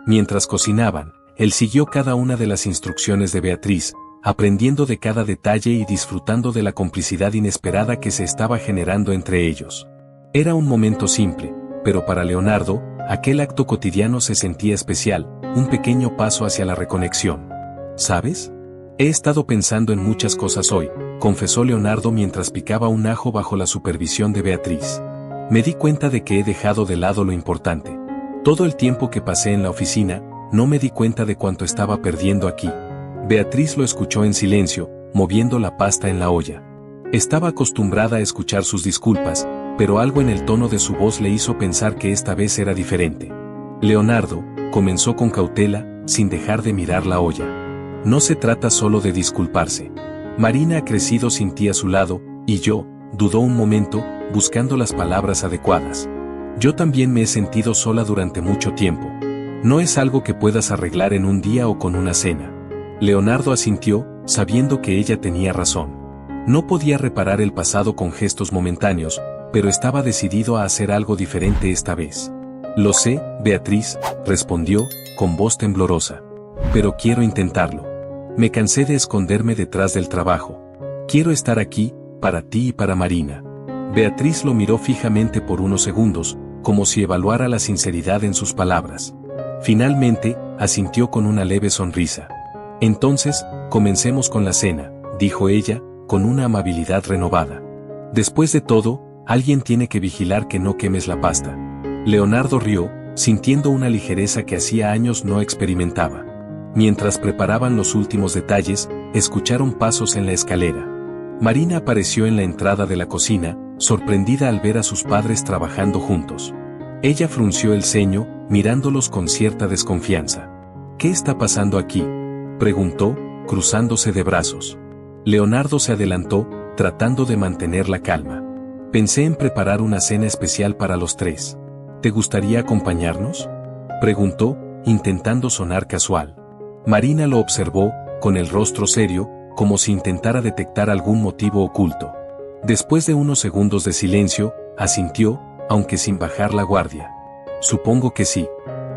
Mientras cocinaban, él siguió cada una de las instrucciones de Beatriz, aprendiendo de cada detalle y disfrutando de la complicidad inesperada que se estaba generando entre ellos. Era un momento simple, pero para Leonardo, aquel acto cotidiano se sentía especial, un pequeño paso hacia la reconexión. «¿Sabes? He estado pensando en muchas cosas hoy», confesó Leonardo mientras picaba un ajo bajo la supervisión de Beatriz. «Me di cuenta de que he dejado de lado lo importante. Todo el tiempo que pasé en la oficina, no me di cuenta de cuánto estaba perdiendo aquí». Beatriz lo escuchó en silencio, moviendo la pasta en la olla. Estaba acostumbrada a escuchar sus disculpas, pero algo en el tono de su voz le hizo pensar que esta vez era diferente. «Leonardo», comenzó con cautela, sin dejar de mirar la olla. «No se trata solo de disculparse. Marina ha crecido sin ti a su lado, y yo», dudó un momento, buscando las palabras adecuadas. «Yo también me he sentido sola durante mucho tiempo. No es algo que puedas arreglar en un día o con una cena». Leonardo asintió, sabiendo que ella tenía razón. No podía reparar el pasado con gestos momentáneos, pero estaba decidido a hacer algo diferente esta vez. Lo sé, Beatriz, respondió, con voz temblorosa. Pero quiero intentarlo. Me cansé de esconderme detrás del trabajo. Quiero estar aquí, para ti y para Marina. Beatriz lo miró fijamente por unos segundos, como si evaluara la sinceridad en sus palabras. Finalmente, asintió con una leve sonrisa. Entonces, comencemos con la cena, dijo ella, con una amabilidad renovada. Después de todo, alguien tiene que vigilar que no quemes la pasta. Leonardo rió, sintiendo una ligereza que hacía años no experimentaba. Mientras preparaban los últimos detalles, escucharon pasos en la escalera. Marina apareció en la entrada de la cocina, sorprendida al ver a sus padres trabajando juntos. Ella frunció el ceño, mirándolos con cierta desconfianza. ¿Qué está pasando aquí?, preguntó, cruzándose de brazos. Leonardo se adelantó, tratando de mantener la calma. Pensé en preparar una cena especial para los tres. ¿Te gustaría acompañarnos?, preguntó, intentando sonar casual. Marina lo observó, con el rostro serio, como si intentara detectar algún motivo oculto. Después de unos segundos de silencio, asintió, aunque sin bajar la guardia. Supongo que sí.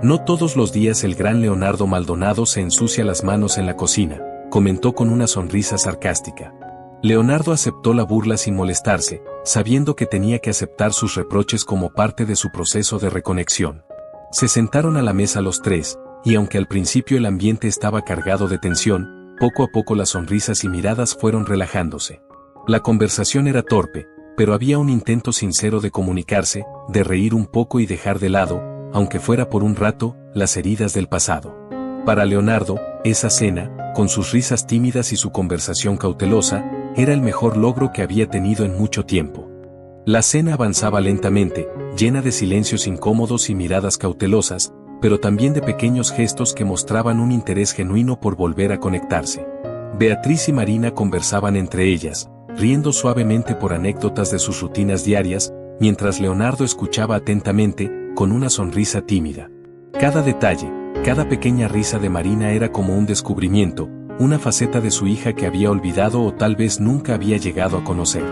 No todos los días el gran Leonardo Maldonado se ensucia las manos en la cocina, comentó con una sonrisa sarcástica. Leonardo aceptó la burla sin molestarse, sabiendo que tenía que aceptar sus reproches como parte de su proceso de reconexión. Se sentaron a la mesa los tres, y aunque al principio el ambiente estaba cargado de tensión, poco a poco las sonrisas y miradas fueron relajándose. La conversación era torpe, pero había un intento sincero de comunicarse, de reír un poco y dejar de lado, aunque fuera por un rato, las heridas del pasado. Para Leonardo, esa cena, con sus risas tímidas y su conversación cautelosa, era el mejor logro que había tenido en mucho tiempo. La cena avanzaba lentamente, llena de silencios incómodos y miradas cautelosas, pero también de pequeños gestos que mostraban un interés genuino por volver a conectarse. Beatriz y Marina conversaban entre ellas, riendo suavemente por anécdotas de sus rutinas diarias, mientras Leonardo escuchaba atentamente, con una sonrisa tímida. Cada detalle, cada pequeña risa de Marina era como un descubrimiento, una faceta de su hija que había olvidado o tal vez nunca había llegado a conocer.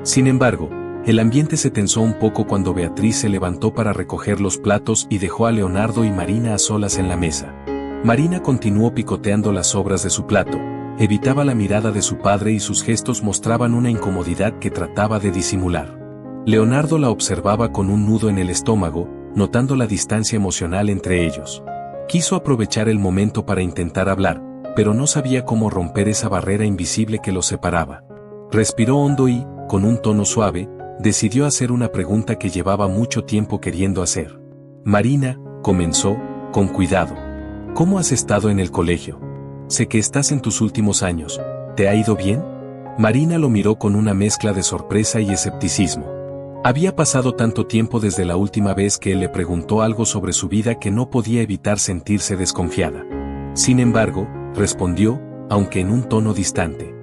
Sin embargo, el ambiente se tensó un poco cuando Beatriz se levantó para recoger los platos y dejó a Leonardo y Marina a solas en la mesa. Marina continuó picoteando las sobras de su plato, evitaba la mirada de su padre y sus gestos mostraban una incomodidad que trataba de disimular. Leonardo la observaba con un nudo en el estómago, notando la distancia emocional entre ellos. Quiso aprovechar el momento para intentar hablar, pero no sabía cómo romper esa barrera invisible que los separaba. Respiró hondo y, con un tono suave, decidió hacer una pregunta que llevaba mucho tiempo queriendo hacer. Marina, comenzó, con cuidado. ¿Cómo has estado en el colegio? Sé que estás en tus últimos años. ¿Te ha ido bien? Marina lo miró con una mezcla de sorpresa y escepticismo. Había pasado tanto tiempo desde la última vez que él le preguntó algo sobre su vida que no podía evitar sentirse desconfiada. Sin embargo, respondió, aunque en un tono distante.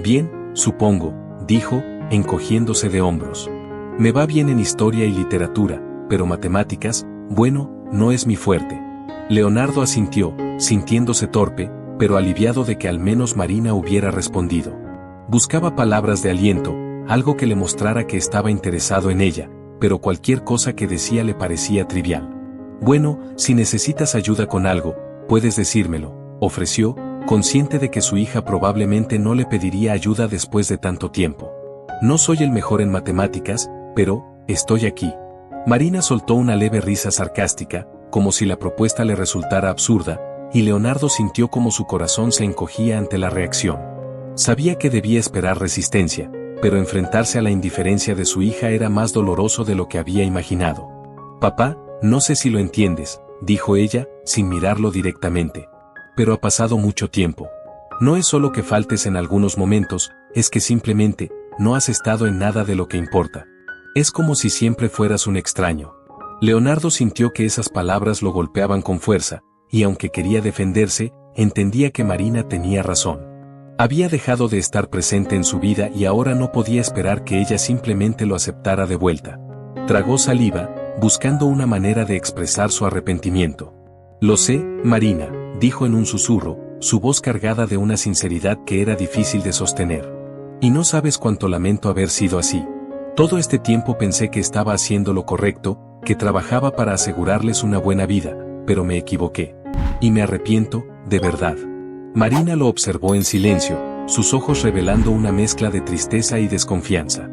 Bien, supongo, dijo, encogiéndose de hombros. Me va bien en historia y literatura, pero matemáticas, bueno, no es mi fuerte. Leonardo asintió, sintiéndose torpe, pero aliviado de que al menos Marina hubiera respondido. Buscaba palabras de aliento, algo que le mostrara que estaba interesado en ella, pero cualquier cosa que decía le parecía trivial. Bueno, si necesitas ayuda con algo, puedes decírmelo, ofreció, consciente de que su hija probablemente no le pediría ayuda después de tanto tiempo. No soy el mejor en matemáticas, pero, estoy aquí. Marina soltó una leve risa sarcástica, como si la propuesta le resultara absurda, y Leonardo sintió como su corazón se encogía ante la reacción. Sabía que debía esperar resistencia, pero enfrentarse a la indiferencia de su hija era más doloroso de lo que había imaginado. Papá, no sé si lo entiendes, dijo ella, sin mirarlo directamente. Pero ha pasado mucho tiempo. No es solo que faltes en algunos momentos, es que simplemente, no has estado en nada de lo que importa. Es como si siempre fueras un extraño. Leonardo sintió que esas palabras lo golpeaban con fuerza, y aunque quería defenderse, entendía que Marina tenía razón. Había dejado de estar presente en su vida y ahora no podía esperar que ella simplemente lo aceptara de vuelta. Tragó saliva, buscando una manera de expresar su arrepentimiento. Lo sé, Marina, dijo en un susurro, su voz cargada de una sinceridad que era difícil de sostener. Y no sabes cuánto lamento haber sido así. Todo este tiempo pensé que estaba haciendo lo correcto, que trabajaba para asegurarles una buena vida, pero me equivoqué. Y me arrepiento, de verdad. Marina lo observó en silencio, sus ojos revelando una mezcla de tristeza y desconfianza.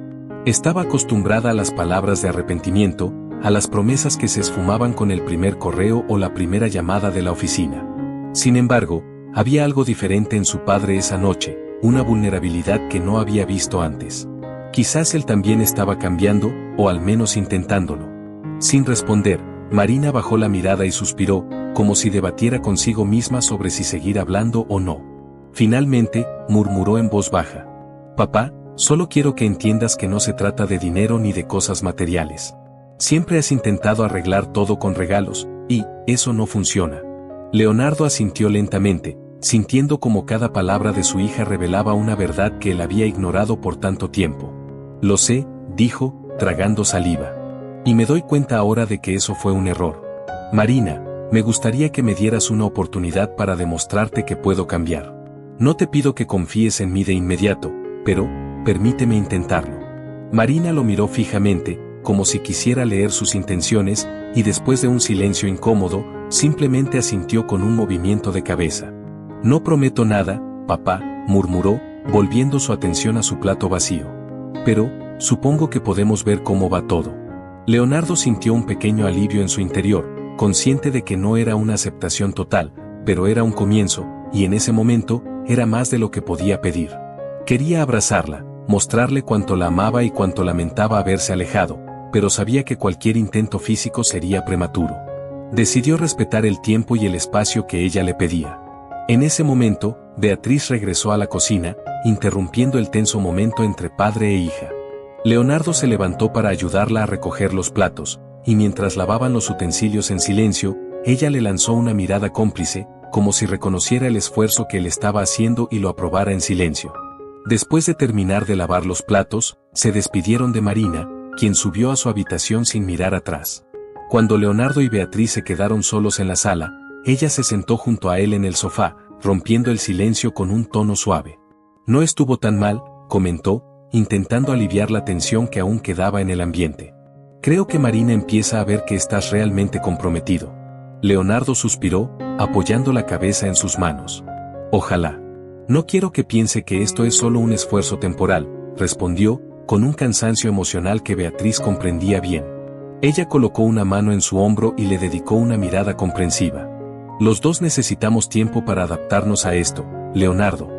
Estaba acostumbrada a las palabras de arrepentimiento, a las promesas que se esfumaban con el primer correo o la primera llamada de la oficina. Sin embargo, había algo diferente en su padre esa noche, una vulnerabilidad que no había visto antes. Quizás él también estaba cambiando, o al menos intentándolo. Sin responder, Marina bajó la mirada y suspiró, como si debatiera consigo misma sobre si seguir hablando o no. Finalmente, murmuró en voz baja. Papá, solo quiero que entiendas que no se trata de dinero ni de cosas materiales. Siempre has intentado arreglar todo con regalos, y eso no funciona. Leonardo asintió lentamente, sintiendo como cada palabra de su hija revelaba una verdad que él había ignorado por tanto tiempo. Lo sé, dijo, tragando saliva. Y me doy cuenta ahora de que eso fue un error. Marina, me gustaría que me dieras una oportunidad para demostrarte que puedo cambiar. No te pido que confíes en mí de inmediato, pero, permíteme intentarlo. Marina lo miró fijamente, como si quisiera leer sus intenciones, y después de un silencio incómodo, simplemente asintió con un movimiento de cabeza. No prometo nada, papá, murmuró, volviendo su atención a su plato vacío. Pero, supongo que podemos ver cómo va todo. Leonardo sintió un pequeño alivio en su interior, consciente de que no era una aceptación total, pero era un comienzo, y en ese momento, era más de lo que podía pedir. Quería abrazarla, mostrarle cuánto la amaba y cuánto lamentaba haberse alejado, pero sabía que cualquier intento físico sería prematuro. Decidió respetar el tiempo y el espacio que ella le pedía. En ese momento, Beatriz regresó a la cocina, interrumpiendo el tenso momento entre padre e hija. Leonardo se levantó para ayudarla a recoger los platos, y mientras lavaban los utensilios en silencio, ella le lanzó una mirada cómplice, como si reconociera el esfuerzo que él estaba haciendo y lo aprobara en silencio. Después de terminar de lavar los platos, se despidieron de Marina, quien subió a su habitación sin mirar atrás. Cuando Leonardo y Beatriz se quedaron solos en la sala, ella se sentó junto a él en el sofá, rompiendo el silencio con un tono suave. No estuvo tan mal, comentó, intentando aliviar la tensión que aún quedaba en el ambiente. Creo que Marina empieza a ver que estás realmente comprometido. Leonardo suspiró, apoyando la cabeza en sus manos. Ojalá. No quiero que piense que esto es solo un esfuerzo temporal, respondió, con un cansancio emocional que Beatriz comprendía bien. Ella colocó una mano en su hombro y le dedicó una mirada comprensiva. Los dos necesitamos tiempo para adaptarnos a esto, Leonardo.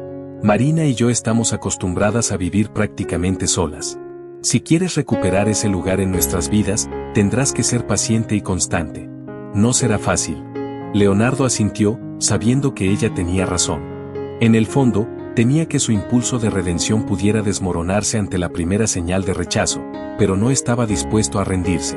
Marina y yo estamos acostumbradas a vivir prácticamente solas. Si quieres recuperar ese lugar en nuestras vidas, tendrás que ser paciente y constante. No será fácil. Leonardo asintió, sabiendo que ella tenía razón. En el fondo, temía que su impulso de redención pudiera desmoronarse ante la primera señal de rechazo, pero no estaba dispuesto a rendirse.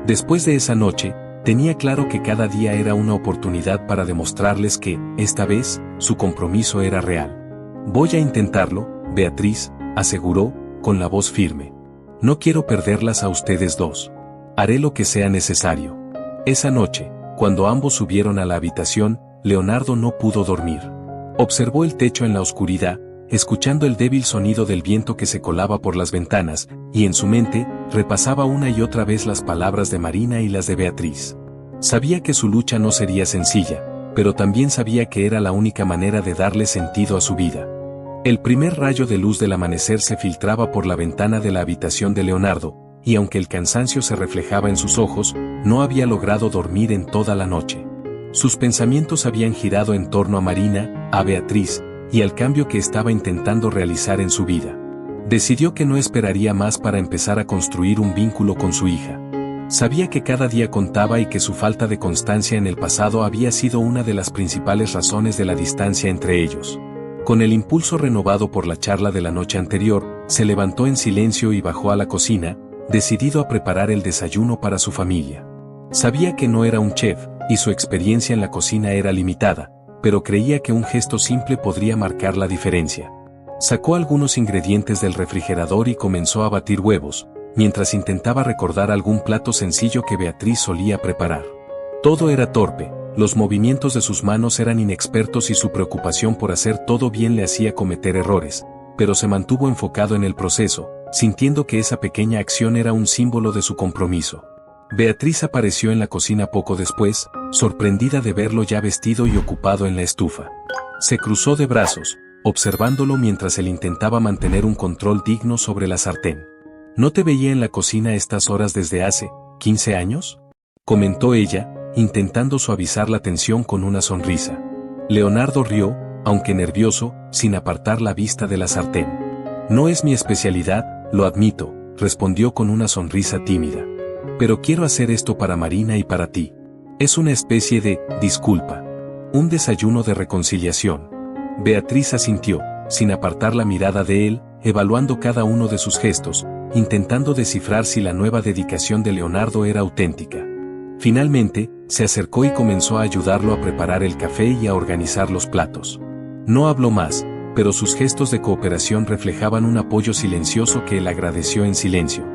Después de esa noche, tenía claro que cada día era una oportunidad para demostrarles que, esta vez, su compromiso era real. Voy a intentarlo, Beatriz, aseguró, con la voz firme. No quiero perderlas a ustedes dos. Haré lo que sea necesario. Esa noche, cuando ambos subieron a la habitación, Leonardo no pudo dormir. Observó el techo en la oscuridad, escuchando el débil sonido del viento que se colaba por las ventanas, y en su mente, repasaba una y otra vez las palabras de Marina y las de Beatriz. Sabía que su lucha no sería sencilla, pero también sabía que era la única manera de darle sentido a su vida. El primer rayo de luz del amanecer se filtraba por la ventana de la habitación de Leonardo, y aunque el cansancio se reflejaba en sus ojos, no había logrado dormir en toda la noche. Sus pensamientos habían girado en torno a Marina, a Beatriz, y al cambio que estaba intentando realizar en su vida. Decidió que no esperaría más para empezar a construir un vínculo con su hija. Sabía que cada día contaba y que su falta de constancia en el pasado había sido una de las principales razones de la distancia entre ellos. Con el impulso renovado por la charla de la noche anterior, se levantó en silencio y bajó a la cocina, decidido a preparar el desayuno para su familia. Sabía que no era un chef, y su experiencia en la cocina era limitada, pero creía que un gesto simple podría marcar la diferencia. Sacó algunos ingredientes del refrigerador y comenzó a batir huevos, mientras intentaba recordar algún plato sencillo que Beatriz solía preparar. Todo era torpe, Los movimientos de sus manos eran inexpertos y su preocupación por hacer todo bien le hacía cometer errores, pero se mantuvo enfocado en el proceso, sintiendo que esa pequeña acción era un símbolo de su compromiso. Beatriz apareció en la cocina poco después, sorprendida de verlo ya vestido y ocupado en la estufa. Se cruzó de brazos, observándolo mientras él intentaba mantener un control digno sobre la sartén. «¿No te veía en la cocina a estas horas desde hace 15 años?» comentó ella, intentando suavizar la tensión con una sonrisa. Leonardo rió, aunque nervioso, sin apartar la vista de la sartén. «No es mi especialidad, lo admito», respondió con una sonrisa tímida. «Pero quiero hacer esto para Marina y para ti. Es una especie de disculpa. Un desayuno de reconciliación». Beatriz asintió, sin apartar la mirada de él, evaluando cada uno de sus gestos, intentando descifrar si la nueva dedicación de Leonardo era auténtica. Finalmente, se acercó y comenzó a ayudarlo a preparar el café y a organizar los platos. No habló más, pero sus gestos de cooperación reflejaban un apoyo silencioso que él agradeció en silencio.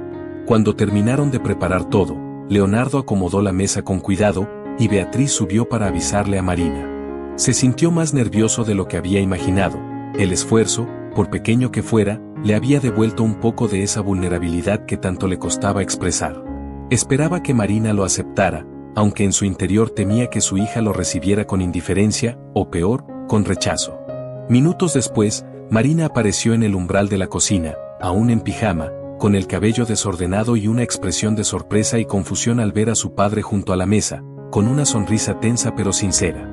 Cuando terminaron de preparar todo, Leonardo acomodó la mesa con cuidado, y Beatriz subió para avisarle a Marina. Se sintió más nervioso de lo que había imaginado. El esfuerzo, por pequeño que fuera, le había devuelto un poco de esa vulnerabilidad que tanto le costaba expresar. Esperaba que Marina lo aceptara, aunque en su interior temía que su hija lo recibiera con indiferencia, o peor, con rechazo. Minutos después, Marina apareció en el umbral de la cocina, aún en pijama, con el cabello desordenado y una expresión de sorpresa y confusión al ver a su padre junto a la mesa, con una sonrisa tensa pero sincera.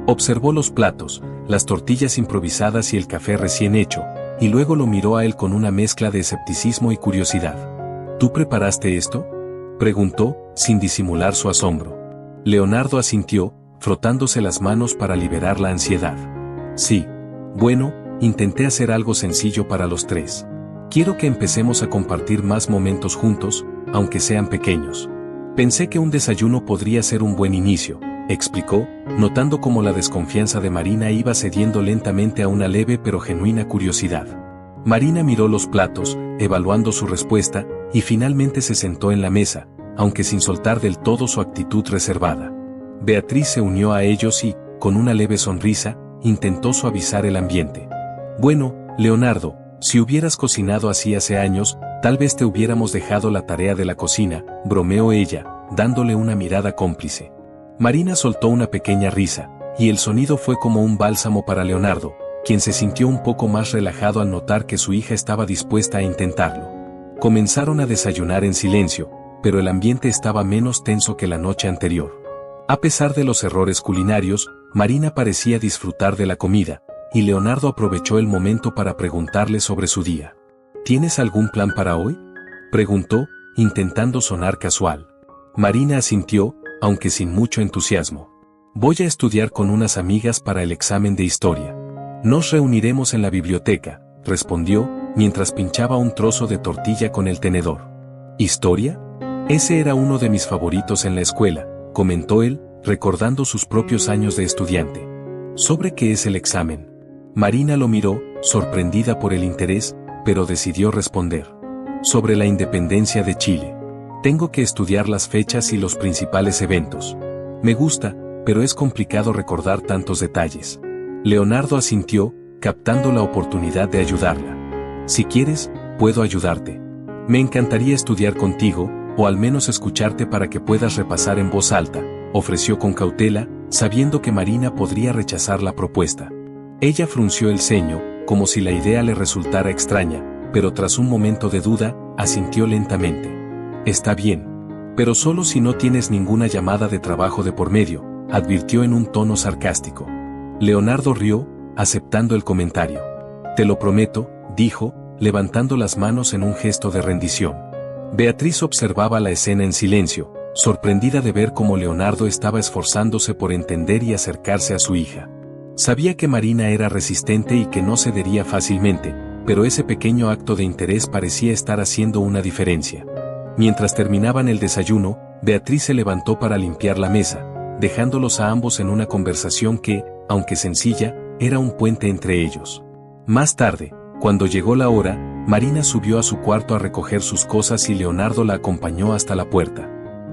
Observó los platos, las tortillas improvisadas y el café recién hecho, y luego lo miró a él con una mezcla de escepticismo y curiosidad. «¿Tú preparaste esto?», preguntó, sin disimular su asombro. Leonardo asintió, frotándose las manos para liberar la ansiedad. «Sí. Bueno, intenté hacer algo sencillo para los tres. Quiero que empecemos a compartir más momentos juntos, aunque sean pequeños. Pensé que un desayuno podría ser un buen inicio», explicó, notando cómo la desconfianza de Marina iba cediendo lentamente a una leve pero genuina curiosidad. Marina miró los platos, evaluando su respuesta, y finalmente se sentó en la mesa, aunque sin soltar del todo su actitud reservada. Beatriz se unió a ellos y, con una leve sonrisa, intentó suavizar el ambiente. «Bueno, Leonardo, si hubieras cocinado así hace años, tal vez te hubiéramos dejado la tarea de la cocina», bromeó ella, dándole una mirada cómplice. Marina soltó una pequeña risa, y el sonido fue como un bálsamo para Leonardo, quien se sintió un poco más relajado al notar que su hija estaba dispuesta a intentarlo. Comenzaron a desayunar en silencio, pero el ambiente estaba menos tenso que la noche anterior. A pesar de los errores culinarios, Marina parecía disfrutar de la comida, y Leonardo aprovechó el momento para preguntarle sobre su día. «¿Tienes algún plan para hoy?», preguntó, intentando sonar casual. Marina asintió, aunque sin mucho entusiasmo. «Voy a estudiar con unas amigas para el examen de historia. Nos reuniremos en la biblioteca», respondió, mientras pinchaba un trozo de tortilla con el tenedor. «¿Historia? Ese era uno de mis favoritos en la escuela», comentó él, recordando sus propios años de estudiante. «¿Sobre qué es el examen?». Marina lo miró, sorprendida por el interés, pero decidió responder. «Sobre la independencia de Chile. Tengo que estudiar las fechas y los principales eventos. Me gusta, pero es complicado recordar tantos detalles». Leonardo asintió, captando la oportunidad de ayudarla. «Si quieres, puedo ayudarte. Me encantaría estudiar contigo, o al menos escucharte para que puedas repasar en voz alta», ofreció con cautela, sabiendo que Marina podría rechazar la propuesta. Ella frunció el ceño, como si la idea le resultara extraña, pero tras un momento de duda, asintió lentamente. «Está bien. Pero solo si no tienes ninguna llamada de trabajo de por medio», advirtió en un tono sarcástico. Leonardo rió, aceptando el comentario. «Te lo prometo», dijo, levantando las manos en un gesto de rendición. Beatriz observaba la escena en silencio, sorprendida de ver cómo Leonardo estaba esforzándose por entender y acercarse a su hija. Sabía que Marina era resistente y que no cedería fácilmente, pero ese pequeño acto de interés parecía estar haciendo una diferencia. Mientras terminaban el desayuno, Beatriz se levantó para limpiar la mesa, dejándolos a ambos en una conversación que, aunque sencilla, era un puente entre ellos. Más tarde, cuando llegó la hora, Marina subió a su cuarto a recoger sus cosas y Leonardo la acompañó hasta la puerta.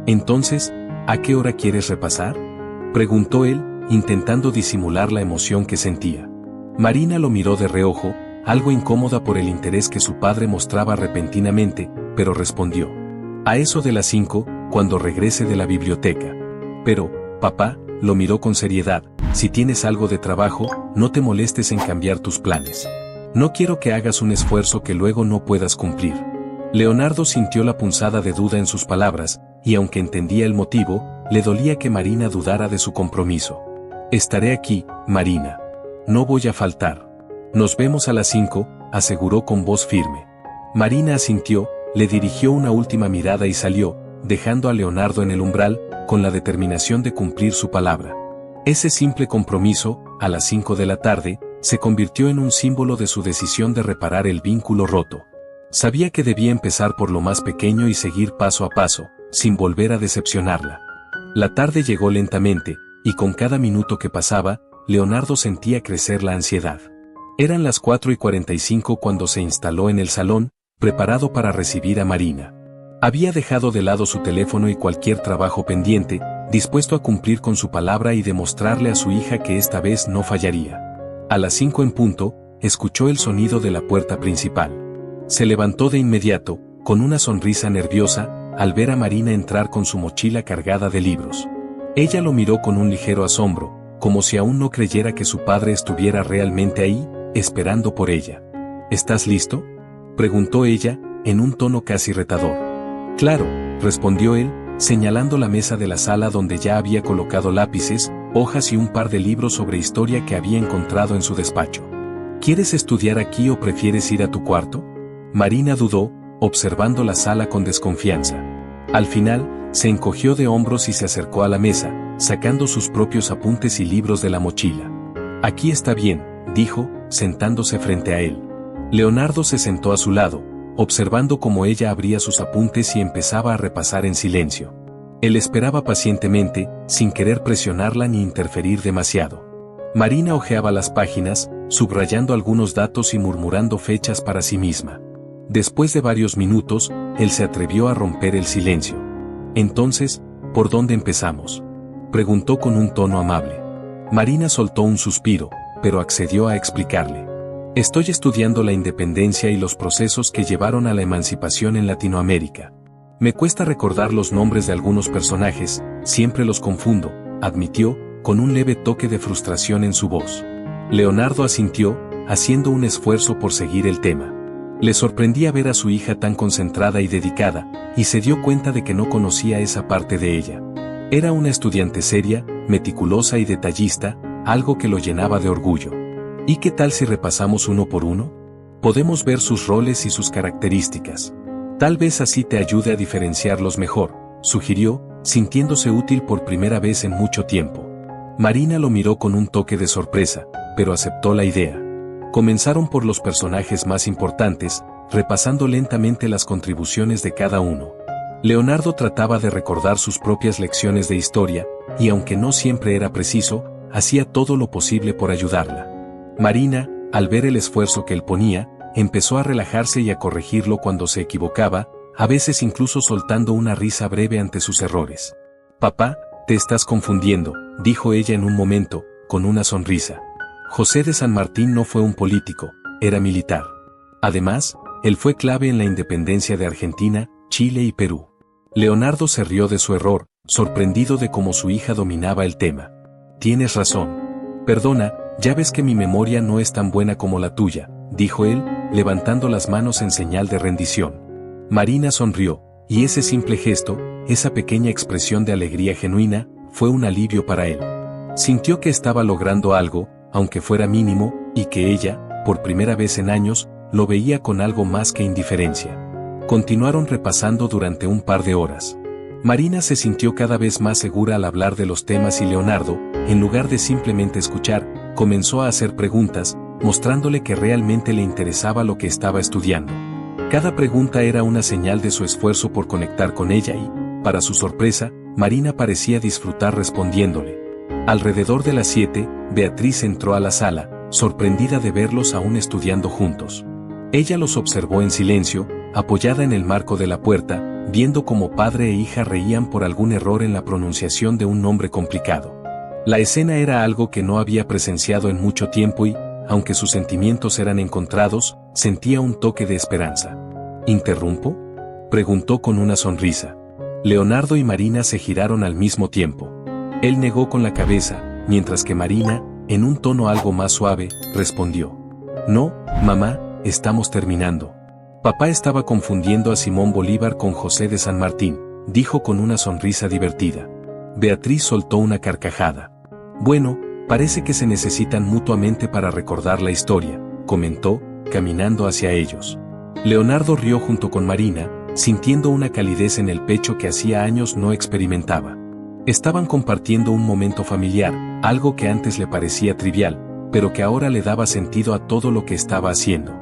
«Entonces, ¿a qué hora quieres repasar?», Preguntó él, intentando disimular la emoción que sentía. Marina lo miró de reojo, algo incómoda por el interés que su padre mostraba repentinamente, pero respondió. A eso de las 5, cuando regrese de la biblioteca. Pero, papá, lo miró con seriedad, si tienes algo de trabajo, no te molestes en cambiar tus planes. No quiero que hagas un esfuerzo que luego no puedas cumplir. Leonardo sintió la punzada de duda en sus palabras, y aunque entendía el motivo, le dolía que Marina dudara de su compromiso. Estaré aquí, Marina. No voy a faltar. Nos vemos a las 5, aseguró con voz firme. Marina asintió, le dirigió una última mirada y salió, dejando a Leonardo en el umbral, con la determinación de cumplir su palabra. Ese simple compromiso, a las 5 de la tarde, se convirtió en un símbolo de su decisión de reparar el vínculo roto. Sabía que debía empezar por lo más pequeño y seguir paso a paso, sin volver a decepcionarla. La tarde llegó lentamente, y con cada minuto que pasaba, Leonardo sentía crecer la ansiedad. Eran las 4:45 cuando se instaló en el salón, preparado para recibir a Marina. Había dejado de lado su teléfono y cualquier trabajo pendiente, dispuesto a cumplir con su palabra y demostrarle a su hija que esta vez no fallaría. A las 5 en punto, escuchó el sonido de la puerta principal. Se levantó de inmediato, con una sonrisa nerviosa, al ver a Marina entrar con su mochila cargada de libros. Ella lo miró con un ligero asombro, como si aún no creyera que su padre estuviera realmente ahí, esperando por ella. ¿Estás listo?, preguntó ella, en un tono casi retador. Claro, respondió él, señalando la mesa de la sala donde ya había colocado lápices, hojas y un par de libros sobre historia que había encontrado en su despacho. ¿Quieres estudiar aquí o prefieres ir a tu cuarto? Marina dudó, observando la sala con desconfianza. Al final, se encogió de hombros y se acercó a la mesa, sacando sus propios apuntes y libros de la mochila. Aquí está bien, dijo, sentándose frente a él. Leonardo se sentó a su lado, observando cómo ella abría sus apuntes y empezaba a repasar en silencio. Él esperaba pacientemente, sin querer presionarla ni interferir demasiado. Marina hojeaba las páginas, subrayando algunos datos y murmurando fechas para sí misma. Después de varios minutos, él se atrevió a romper el silencio. Entonces, ¿por dónde empezamos?, preguntó con un tono amable. Marina soltó un suspiro, pero accedió a explicarle. Estoy estudiando la independencia y los procesos que llevaron a la emancipación en Latinoamérica. Me cuesta recordar los nombres de algunos personajes, siempre los confundo, admitió, con un leve toque de frustración en su voz. Leonardo asintió, haciendo un esfuerzo por seguir el tema. Le sorprendía ver a su hija tan concentrada y dedicada, y se dio cuenta de que no conocía esa parte de ella. Era una estudiante seria, meticulosa y detallista, algo que lo llenaba de orgullo. ¿Y qué tal si repasamos uno por uno? Podemos ver sus roles y sus características. Tal vez así te ayude a diferenciarlos mejor, sugirió, sintiéndose útil por primera vez en mucho tiempo. Marina lo miró con un toque de sorpresa, pero aceptó la idea. Comenzaron por los personajes más importantes, repasando lentamente las contribuciones de cada uno. Leonardo trataba de recordar sus propias lecciones de historia, y aunque no siempre era preciso, hacía todo lo posible por ayudarla. Marina, al ver el esfuerzo que él ponía, empezó a relajarse y a corregirlo cuando se equivocaba, a veces incluso soltando una risa breve ante sus errores. «Papá, te estás confundiendo», dijo ella en un momento, con una sonrisa. José de San Martín no fue un político, era militar. Además, él fue clave en la independencia de Argentina, Chile y Perú. Leonardo se rió de su error, sorprendido de cómo su hija dominaba el tema. «Tienes razón. Perdona, ya ves que mi memoria no es tan buena como la tuya», dijo él, levantando las manos en señal de rendición. Marina sonrió, y ese simple gesto, esa pequeña expresión de alegría genuina, fue un alivio para él. Sintió que estaba logrando algo, aunque fuera mínimo, y que ella, por primera vez en años, lo veía con algo más que indiferencia. Continuaron repasando durante un par de horas. Marina se sintió cada vez más segura al hablar de los temas y Leonardo, en lugar de simplemente escuchar, comenzó a hacer preguntas, mostrándole que realmente le interesaba lo que estaba estudiando. Cada pregunta era una señal de su esfuerzo por conectar con ella y, para su sorpresa, Marina parecía disfrutar respondiéndole. Alrededor de las 7, Beatriz entró a la sala, sorprendida de verlos aún estudiando juntos. Ella los observó en silencio, apoyada en el marco de la puerta, viendo cómo padre e hija reían por algún error en la pronunciación de un nombre complicado. La escena era algo que no había presenciado en mucho tiempo y, aunque sus sentimientos eran encontrados, sentía un toque de esperanza. ¿Interrumpo?, preguntó con una sonrisa. Leonardo y Marina se giraron al mismo tiempo. Él negó con la cabeza, mientras que Marina, en un tono algo más suave, respondió: No, mamá, estamos terminando. Papá estaba confundiendo a Simón Bolívar con José de San Martín, dijo con una sonrisa divertida. Beatriz soltó una carcajada. Bueno, parece que se necesitan mutuamente para recordar la historia, comentó, caminando hacia ellos. Leonardo rió junto con Marina, sintiendo una calidez en el pecho que hacía años no experimentaba. Estaban compartiendo un momento familiar, algo que antes le parecía trivial, pero que ahora le daba sentido a todo lo que estaba haciendo.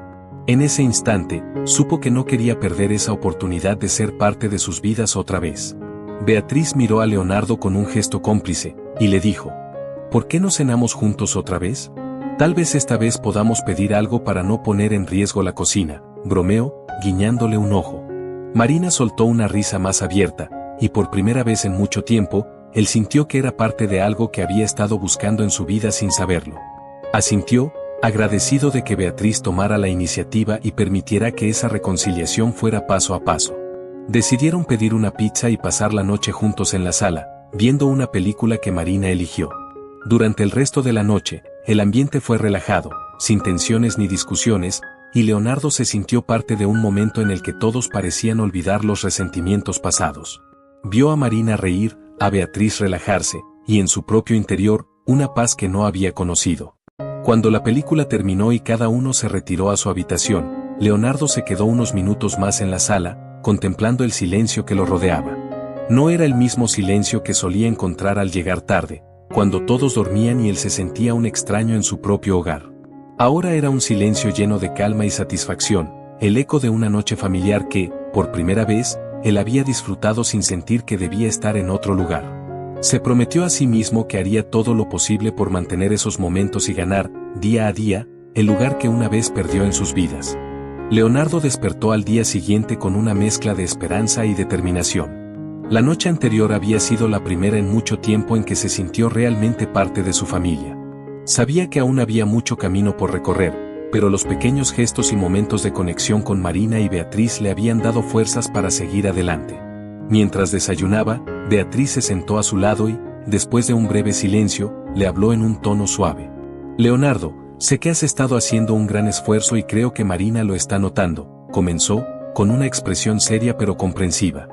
En ese instante, supo que no quería perder esa oportunidad de ser parte de sus vidas otra vez. Beatriz miró a Leonardo con un gesto cómplice, y le dijo: ¿Por qué no cenamos juntos otra vez? Tal vez esta vez podamos pedir algo para no poner en riesgo la cocina, bromeó, guiñándole un ojo. Marina soltó una risa más abierta, y por primera vez en mucho tiempo, él sintió que era parte de algo que había estado buscando en su vida sin saberlo. Asintió, agradecido de que Beatriz tomara la iniciativa y permitiera que esa reconciliación fuera paso a paso. Decidieron pedir una pizza y pasar la noche juntos en la sala, viendo una película que Marina eligió. Durante el resto de la noche, el ambiente fue relajado, sin tensiones ni discusiones, y Leonardo se sintió parte de un momento en el que todos parecían olvidar los resentimientos pasados. Vio a Marina reír, a Beatriz relajarse, y en su propio interior, una paz que no había conocido. Cuando la película terminó y cada uno se retiró a su habitación, Leonardo se quedó unos minutos más en la sala, contemplando el silencio que lo rodeaba. No era el mismo silencio que solía encontrar al llegar tarde, cuando todos dormían y él se sentía un extraño en su propio hogar. Ahora era un silencio lleno de calma y satisfacción, el eco de una noche familiar que, por primera vez, él había disfrutado sin sentir que debía estar en otro lugar. Se prometió a sí mismo que haría todo lo posible por mantener esos momentos y ganar, día a día, el lugar que una vez perdió en sus vidas. Leonardo despertó al día siguiente con una mezcla de esperanza y determinación. La noche anterior había sido la primera en mucho tiempo en que se sintió realmente parte de su familia. Sabía que aún había mucho camino por recorrer, pero los pequeños gestos y momentos de conexión con Marina y Beatriz le habían dado fuerzas para seguir adelante. Mientras desayunaba, Beatriz se sentó a su lado y, después de un breve silencio, le habló en un tono suave. Leonardo, sé que has estado haciendo un gran esfuerzo y creo que Marina lo está notando, comenzó, con una expresión seria pero comprensiva.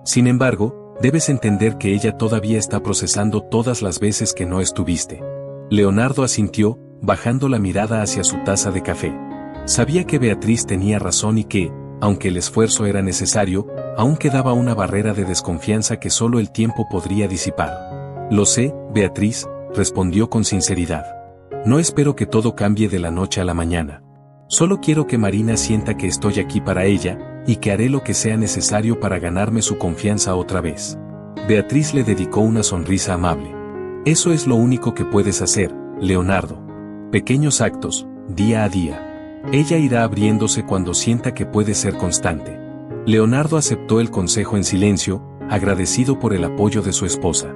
Sin embargo, debes entender que ella todavía está procesando todas las veces que no estuviste. Leonardo asintió, bajando la mirada hacia su taza de café. Sabía que Beatriz tenía razón y que, aunque el esfuerzo era necesario, aún quedaba una barrera de desconfianza que solo el tiempo podría disipar. Lo sé, Beatriz, respondió con sinceridad. No espero que todo cambie de la noche a la mañana. Solo quiero que Marina sienta que estoy aquí para ella, y que haré lo que sea necesario para ganarme su confianza otra vez. Beatriz le dedicó una sonrisa amable. Eso es lo único que puedes hacer, Leonardo. Pequeños actos, día a día. Ella irá abriéndose cuando sienta que puede ser constante. Leonardo aceptó el consejo en silencio, agradecido por el apoyo de su esposa.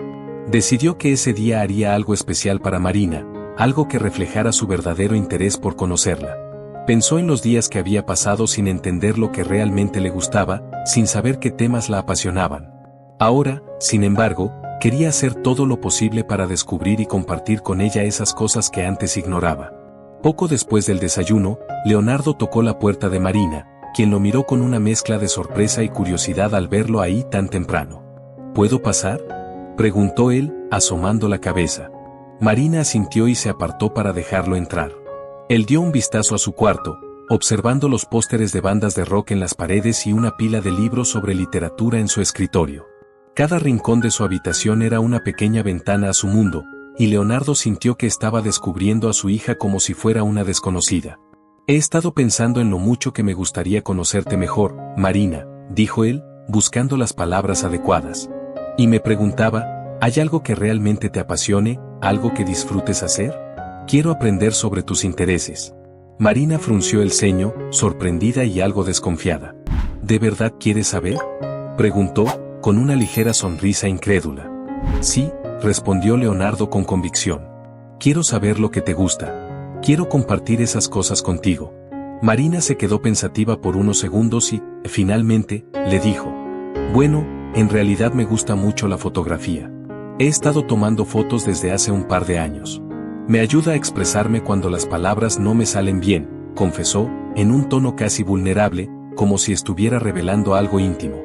Decidió que ese día haría algo especial para Marina, algo que reflejara su verdadero interés por conocerla. Pensó en los días que había pasado sin entender lo que realmente le gustaba, sin saber qué temas la apasionaban. Ahora, sin embargo, quería hacer todo lo posible para descubrir y compartir con ella esas cosas que antes ignoraba. Poco después del desayuno, Leonardo tocó la puerta de Marina, quien lo miró con una mezcla de sorpresa y curiosidad al verlo ahí tan temprano. ¿Puedo pasar?, preguntó él, asomando la cabeza. Marina asintió y se apartó para dejarlo entrar. Él dio un vistazo a su cuarto, observando los pósteres de bandas de rock en las paredes y una pila de libros sobre literatura en su escritorio. Cada rincón de su habitación era una pequeña ventana a su mundo, y Leonardo sintió que estaba descubriendo a su hija como si fuera una desconocida. He estado pensando en lo mucho que me gustaría conocerte mejor, Marina, dijo él, buscando las palabras adecuadas. Y me preguntaba, ¿hay algo que realmente te apasione, algo que disfrutes hacer? Quiero aprender sobre tus intereses. Marina frunció el ceño, sorprendida y algo desconfiada. ¿De verdad quieres saber?, preguntó, con una ligera sonrisa incrédula. Sí, respondió Leonardo con convicción. Quiero saber lo que te gusta. Quiero compartir esas cosas contigo. Marina se quedó pensativa por unos segundos y, finalmente, le dijo: bueno, en realidad me gusta mucho la fotografía. He estado tomando fotos desde hace un par de años. Me ayuda a expresarme cuando las palabras no me salen bien, confesó, en un tono casi vulnerable, como si estuviera revelando algo íntimo.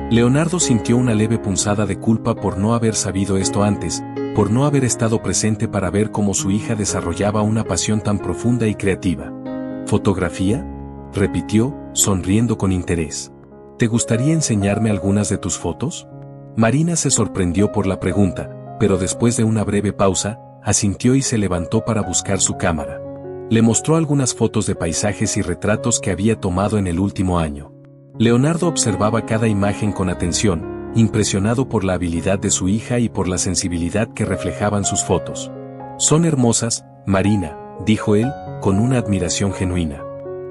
Leonardo sintió una leve punzada de culpa por no haber sabido esto antes, por no haber estado presente para ver cómo su hija desarrollaba una pasión tan profunda y creativa. ¿Fotografía?, repitió, sonriendo con interés. ¿Te gustaría enseñarme algunas de tus fotos? Marina se sorprendió por la pregunta, pero después de una breve pausa, asintió y se levantó para buscar su cámara. Le mostró algunas fotos de paisajes y retratos que había tomado en el último año. Leonardo observaba cada imagen con atención, impresionado por la habilidad de su hija y por la sensibilidad que reflejaban sus fotos. Son hermosas, Marina, dijo él, con una admiración genuina.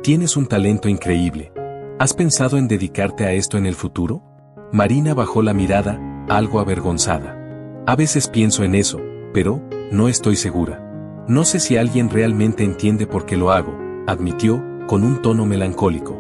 Tienes un talento increíble. ¿Has pensado en dedicarte a esto en el futuro? Marina bajó la mirada, algo avergonzada. A veces pienso en eso, pero no estoy segura. No sé si alguien realmente entiende por qué lo hago, admitió, con un tono melancólico.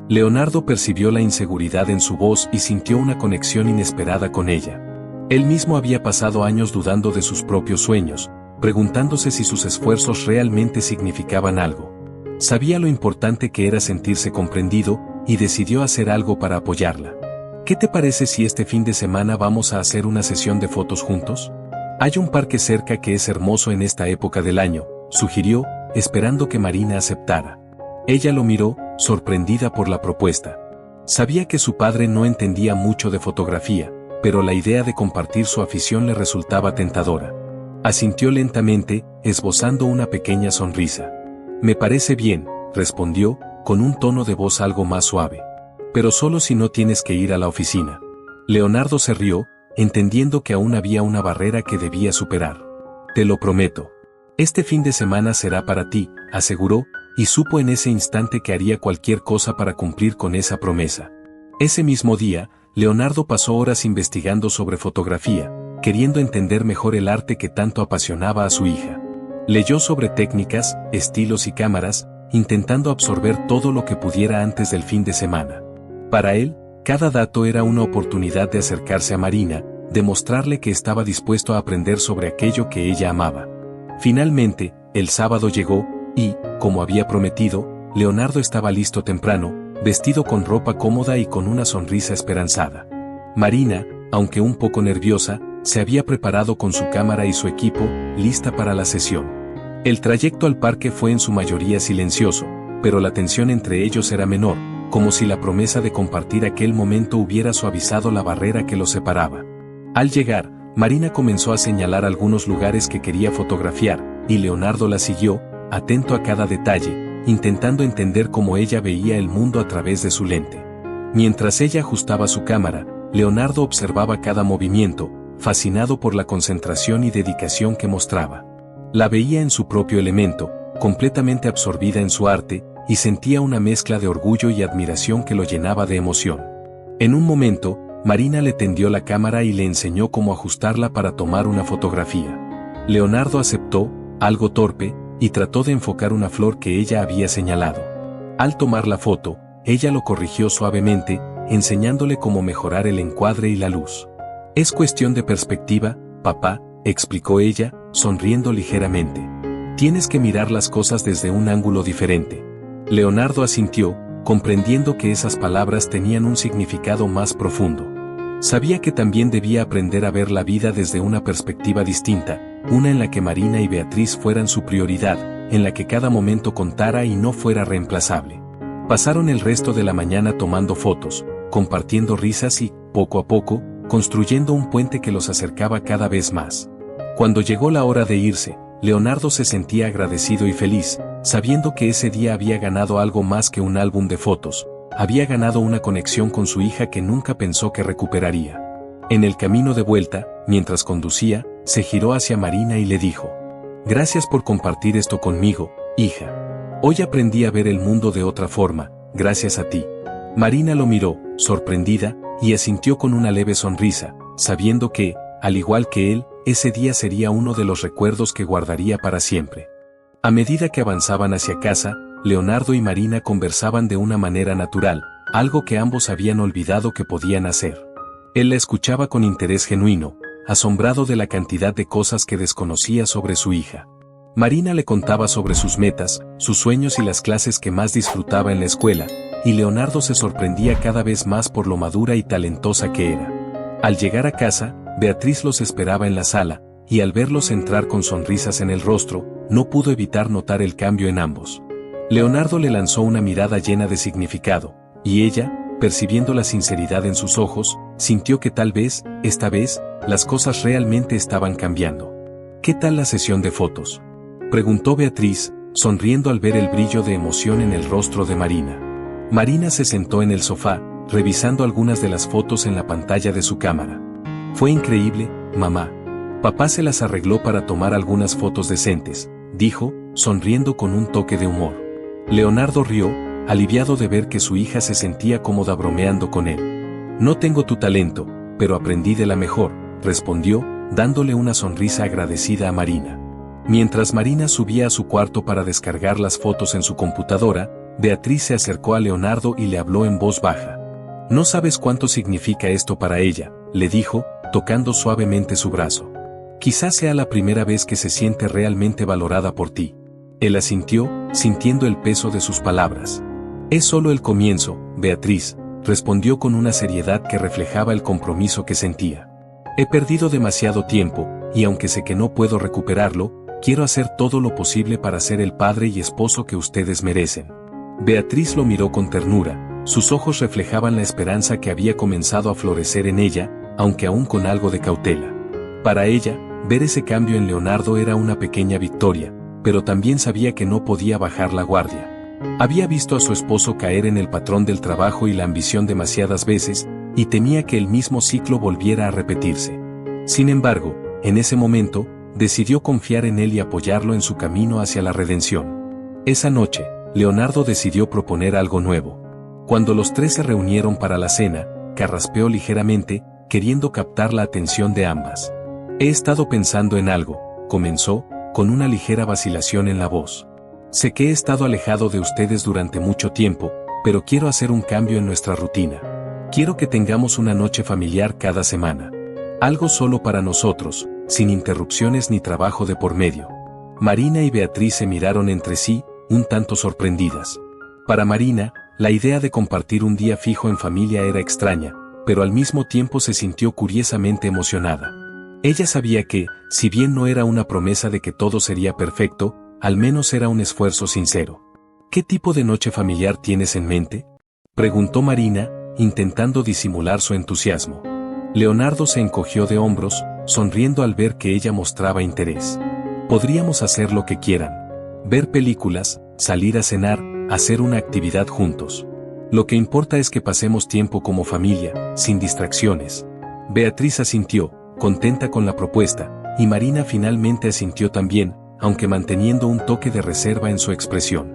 Leonardo percibió la inseguridad en su voz y sintió una conexión inesperada con ella. Él mismo había pasado años dudando de sus propios sueños, preguntándose si sus esfuerzos realmente significaban algo. Sabía lo importante que era sentirse comprendido, y decidió hacer algo para apoyarla. ¿Qué te parece si este fin de semana vamos a hacer una sesión de fotos juntos? Hay un parque cerca que es hermoso en esta época del año, sugirió, esperando que Marina aceptara. Ella lo miró, sorprendida por la propuesta. Sabía que su padre no entendía mucho de fotografía, pero la idea de compartir su afición le resultaba tentadora. Asintió lentamente, esbozando una pequeña sonrisa. Me parece bien, respondió, con un tono de voz algo más suave. Pero solo si no tienes que ir a la oficina. Leonardo se rió, entendiendo que aún había una barrera que debía superar. Te lo prometo. Este fin de semana será para ti, aseguró, y supo en ese instante que haría cualquier cosa para cumplir con esa promesa. Ese mismo día, Leonardo pasó horas investigando sobre fotografía, queriendo entender mejor el arte que tanto apasionaba a su hija. Leyó sobre técnicas, estilos y cámaras, intentando absorber todo lo que pudiera antes del fin de semana. Para él, cada dato era una oportunidad de acercarse a Marina, de mostrarle que estaba dispuesto a aprender sobre aquello que ella amaba. Finalmente, el sábado llegó, y, como había prometido, Leonardo estaba listo temprano, vestido con ropa cómoda y con una sonrisa esperanzada. Marina, aunque un poco nerviosa, se había preparado con su cámara y su equipo, lista para la sesión. El trayecto al parque fue en su mayoría silencioso, pero la tensión entre ellos era menor, como si la promesa de compartir aquel momento hubiera suavizado la barrera que los separaba. Al llegar, Marina comenzó a señalar algunos lugares que quería fotografiar, y Leonardo la siguió, atento a cada detalle, intentando entender cómo ella veía el mundo a través de su lente. Mientras ella ajustaba su cámara, Leonardo observaba cada movimiento, fascinado por la concentración y dedicación que mostraba. La veía en su propio elemento, completamente absorbida en su arte, y sentía una mezcla de orgullo y admiración que lo llenaba de emoción. En un momento, Marina le tendió la cámara y le enseñó cómo ajustarla para tomar una fotografía. Leonardo aceptó, algo torpe, y trató de enfocar una flor que ella había señalado. Al tomar la foto, ella lo corrigió suavemente, enseñándole cómo mejorar el encuadre y la luz. Es cuestión de perspectiva, papá, explicó ella, sonriendo ligeramente. Tienes que mirar las cosas desde un ángulo diferente. Leonardo asintió, comprendiendo que esas palabras tenían un significado más profundo. Sabía que también debía aprender a ver la vida desde una perspectiva distinta, una en la que Marina y Beatriz fueran su prioridad, en la que cada momento contara y no fuera reemplazable. Pasaron el resto de la mañana tomando fotos, compartiendo risas y, poco a poco, construyendo un puente que los acercaba cada vez más. Cuando llegó la hora de irse, Leonardo se sentía agradecido y feliz, sabiendo que ese día había ganado algo más que un álbum de fotos, había ganado una conexión con su hija que nunca pensó que recuperaría. En el camino de vuelta, mientras conducía, se giró hacia Marina y le dijo: «Gracias por compartir esto conmigo, hija. Hoy aprendí a ver el mundo de otra forma, gracias a ti». Marina lo miró, sorprendida, y asintió con una leve sonrisa, sabiendo que, al igual que él, ese día sería uno de los recuerdos que guardaría para siempre. A medida que avanzaban hacia casa, Leonardo y Marina conversaban de una manera natural, algo que ambos habían olvidado que podían hacer. Él la escuchaba con interés genuino, asombrado de la cantidad de cosas que desconocía sobre su hija. Marina le contaba sobre sus metas, sus sueños y las clases que más disfrutaba en la escuela, y Leonardo se sorprendía cada vez más por lo madura y talentosa que era. Al llegar a casa, Beatriz los esperaba en la sala, y al verlos entrar con sonrisas en el rostro, no pudo evitar notar el cambio en ambos. Leonardo le lanzó una mirada llena de significado, y ella, percibiendo la sinceridad en sus ojos, sintió que tal vez, esta vez, las cosas realmente estaban cambiando. ¿Qué tal la sesión de fotos?, preguntó Beatriz, sonriendo al ver el brillo de emoción en el rostro de Marina. Marina se sentó en el sofá, revisando algunas de las fotos en la pantalla de su cámara. Fue increíble, mamá. Papá se las arregló para tomar algunas fotos decentes, dijo, sonriendo con un toque de humor. Leonardo rió, aliviado de ver que su hija se sentía cómoda bromeando con él. No tengo tu talento, pero aprendí de la mejor, respondió, dándole una sonrisa agradecida a Marina. Mientras Marina subía a su cuarto para descargar las fotos en su computadora, Beatriz se acercó a Leonardo y le habló en voz baja. No sabes cuánto significa esto para ella, le dijo, tocando suavemente su brazo. Quizás sea la primera vez que se siente realmente valorada por ti. Él asintió, sintiendo el peso de sus palabras. Es solo el comienzo, Beatriz, respondió con una seriedad que reflejaba el compromiso que sentía. He perdido demasiado tiempo, y aunque sé que no puedo recuperarlo, quiero hacer todo lo posible para ser el padre y esposo que ustedes merecen. Beatriz lo miró con ternura, sus ojos reflejaban la esperanza que había comenzado a florecer en ella, aunque aún con algo de cautela. Para ella, ver ese cambio en Leonardo era una pequeña victoria, pero también sabía que no podía bajar la guardia. Había visto a su esposo caer en el patrón del trabajo y la ambición demasiadas veces, y temía que el mismo ciclo volviera a repetirse. Sin embargo, en ese momento, decidió confiar en él y apoyarlo en su camino hacia la redención. Esa noche, Leonardo decidió proponer algo nuevo. Cuando los tres se reunieron para la cena, carraspeó ligeramente, queriendo captar la atención de ambas. He estado pensando en algo, comenzó, con una ligera vacilación en la voz. Sé que he estado alejado de ustedes durante mucho tiempo, pero quiero hacer un cambio en nuestra rutina. Quiero que tengamos una noche familiar cada semana. Algo solo para nosotros, sin interrupciones ni trabajo de por medio. Marina y Beatriz se miraron entre sí, un tanto sorprendidas. Para Marina, la idea de compartir un día fijo en familia era extraña, pero al mismo tiempo se sintió curiosamente emocionada. Ella sabía que, si bien no era una promesa de que todo sería perfecto, al menos era un esfuerzo sincero. ¿Qué tipo de noche familiar tienes en mente?, preguntó Marina, intentando disimular su entusiasmo. Leonardo se encogió de hombros, sonriendo al ver que ella mostraba interés. Podríamos hacer lo que quieran. Ver películas, salir a cenar, hacer una actividad juntos. Lo que importa es que pasemos tiempo como familia, sin distracciones. Beatriz asintió, contenta con la propuesta, y Marina finalmente asintió también, aunque manteniendo un toque de reserva en su expresión.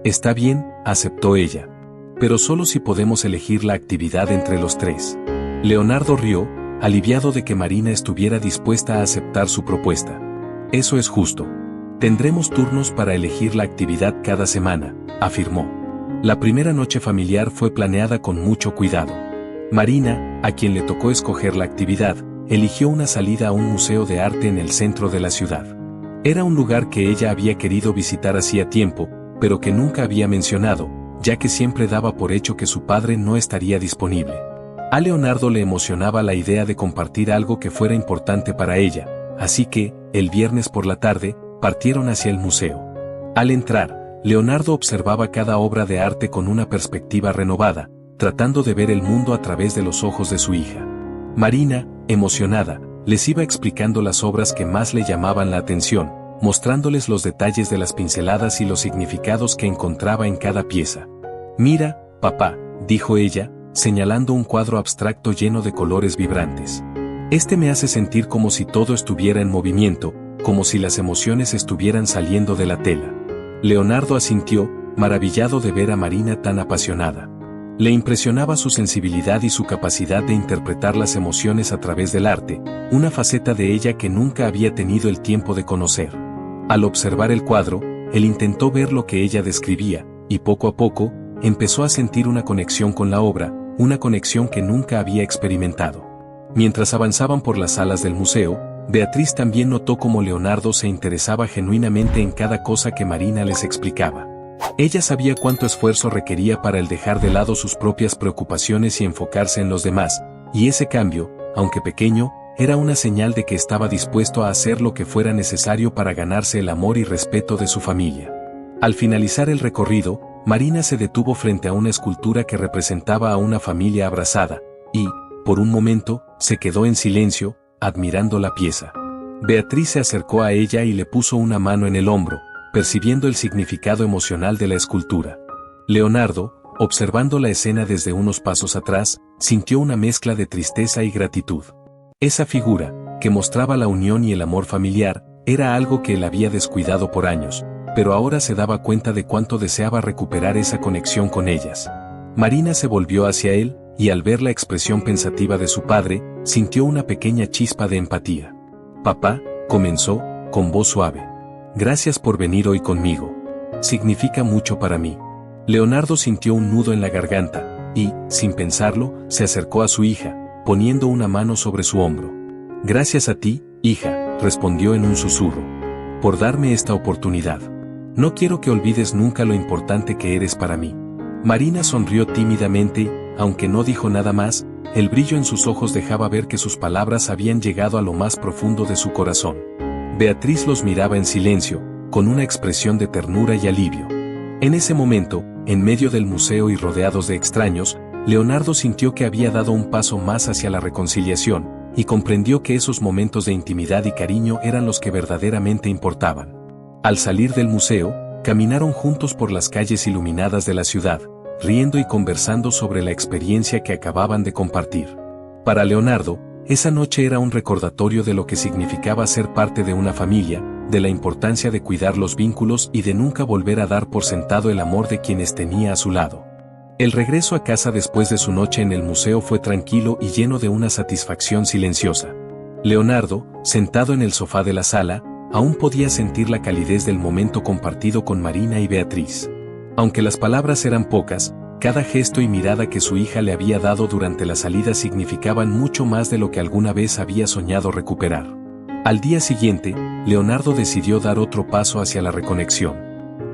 Está bien, aceptó ella. Pero solo si podemos elegir la actividad entre los tres. Leonardo rió, aliviado de que Marina estuviera dispuesta a aceptar su propuesta. Eso es justo. Tendremos turnos para elegir la actividad cada semana, afirmó. La primera noche familiar fue planeada con mucho cuidado. Marina, a quien le tocó escoger la actividad, eligió una salida a un museo de arte en el centro de la ciudad. Era un lugar que ella había querido visitar hacía tiempo, pero que nunca había mencionado, ya que siempre daba por hecho que su padre no estaría disponible. A Leonardo le emocionaba la idea de compartir algo que fuera importante para ella, así que, el viernes por la tarde, partieron hacia el museo. Al entrar, Leonardo observaba cada obra de arte con una perspectiva renovada, tratando de ver el mundo a través de los ojos de su hija. Marina, emocionada, les iba explicando las obras que más le llamaban la atención, mostrándoles los detalles de las pinceladas y los significados que encontraba en cada pieza. Mira, papá, dijo ella, señalando un cuadro abstracto lleno de colores vibrantes. Este me hace sentir como si todo estuviera en movimiento, como si las emociones estuvieran saliendo de la tela. Leonardo asintió, maravillado de ver a Marina tan apasionada. Le impresionaba su sensibilidad y su capacidad de interpretar las emociones a través del arte, una faceta de ella que nunca había tenido el tiempo de conocer. Al observar el cuadro, él intentó ver lo que ella describía, y poco a poco, empezó a sentir una conexión con la obra, una conexión que nunca había experimentado. Mientras avanzaban por las salas del museo, Beatriz también notó cómo Leonardo se interesaba genuinamente en cada cosa que Marina les explicaba. Ella sabía cuánto esfuerzo requería para él dejar de lado sus propias preocupaciones y enfocarse en los demás, y ese cambio, aunque pequeño, era una señal de que estaba dispuesto a hacer lo que fuera necesario para ganarse el amor y respeto de su familia. Al finalizar el recorrido, Marina se detuvo frente a una escultura que representaba a una familia abrazada, y, por un momento, se quedó en silencio, admirando la pieza. Beatriz se acercó a ella y le puso una mano en el hombro, percibiendo el significado emocional de la escultura. Leonardo, observando la escena desde unos pasos atrás, sintió una mezcla de tristeza y gratitud. Esa figura, que mostraba la unión y el amor familiar, era algo que él había descuidado por años, pero ahora se daba cuenta de cuánto deseaba recuperar esa conexión con ellas. Marina se volvió hacia él, y al ver la expresión pensativa de su padre, sintió una pequeña chispa de empatía. «Papá», comenzó, con voz suave. «Gracias por venir hoy conmigo. Significa mucho para mí». Leonardo sintió un nudo en la garganta, y, sin pensarlo, se acercó a su hija, poniendo una mano sobre su hombro. «Gracias a ti, hija», respondió en un susurro, «por darme esta oportunidad. No quiero que olvides nunca lo importante que eres para mí». Marina sonrió tímidamente, aunque no dijo nada más, el brillo en sus ojos dejaba ver que sus palabras habían llegado a lo más profundo de su corazón. Beatriz los miraba en silencio, con una expresión de ternura y alivio. En ese momento, en medio del museo y rodeados de extraños, Leonardo sintió que había dado un paso más hacia la reconciliación, y comprendió que esos momentos de intimidad y cariño eran los que verdaderamente importaban. Al salir del museo, caminaron juntos por las calles iluminadas de la ciudad, riendo y conversando sobre la experiencia que acababan de compartir. Para Leonardo, esa noche era un recordatorio de lo que significaba ser parte de una familia, de la importancia de cuidar los vínculos y de nunca volver a dar por sentado el amor de quienes tenía a su lado. El regreso a casa después de su noche en el museo fue tranquilo y lleno de una satisfacción silenciosa. Leonardo, sentado en el sofá de la sala, aún podía sentir la calidez del momento compartido con Marina y Beatriz. Aunque las palabras eran pocas, cada gesto y mirada que su hija le había dado durante la salida significaban mucho más de lo que alguna vez había soñado recuperar. Al día siguiente, Leonardo decidió dar otro paso hacia la reconexión.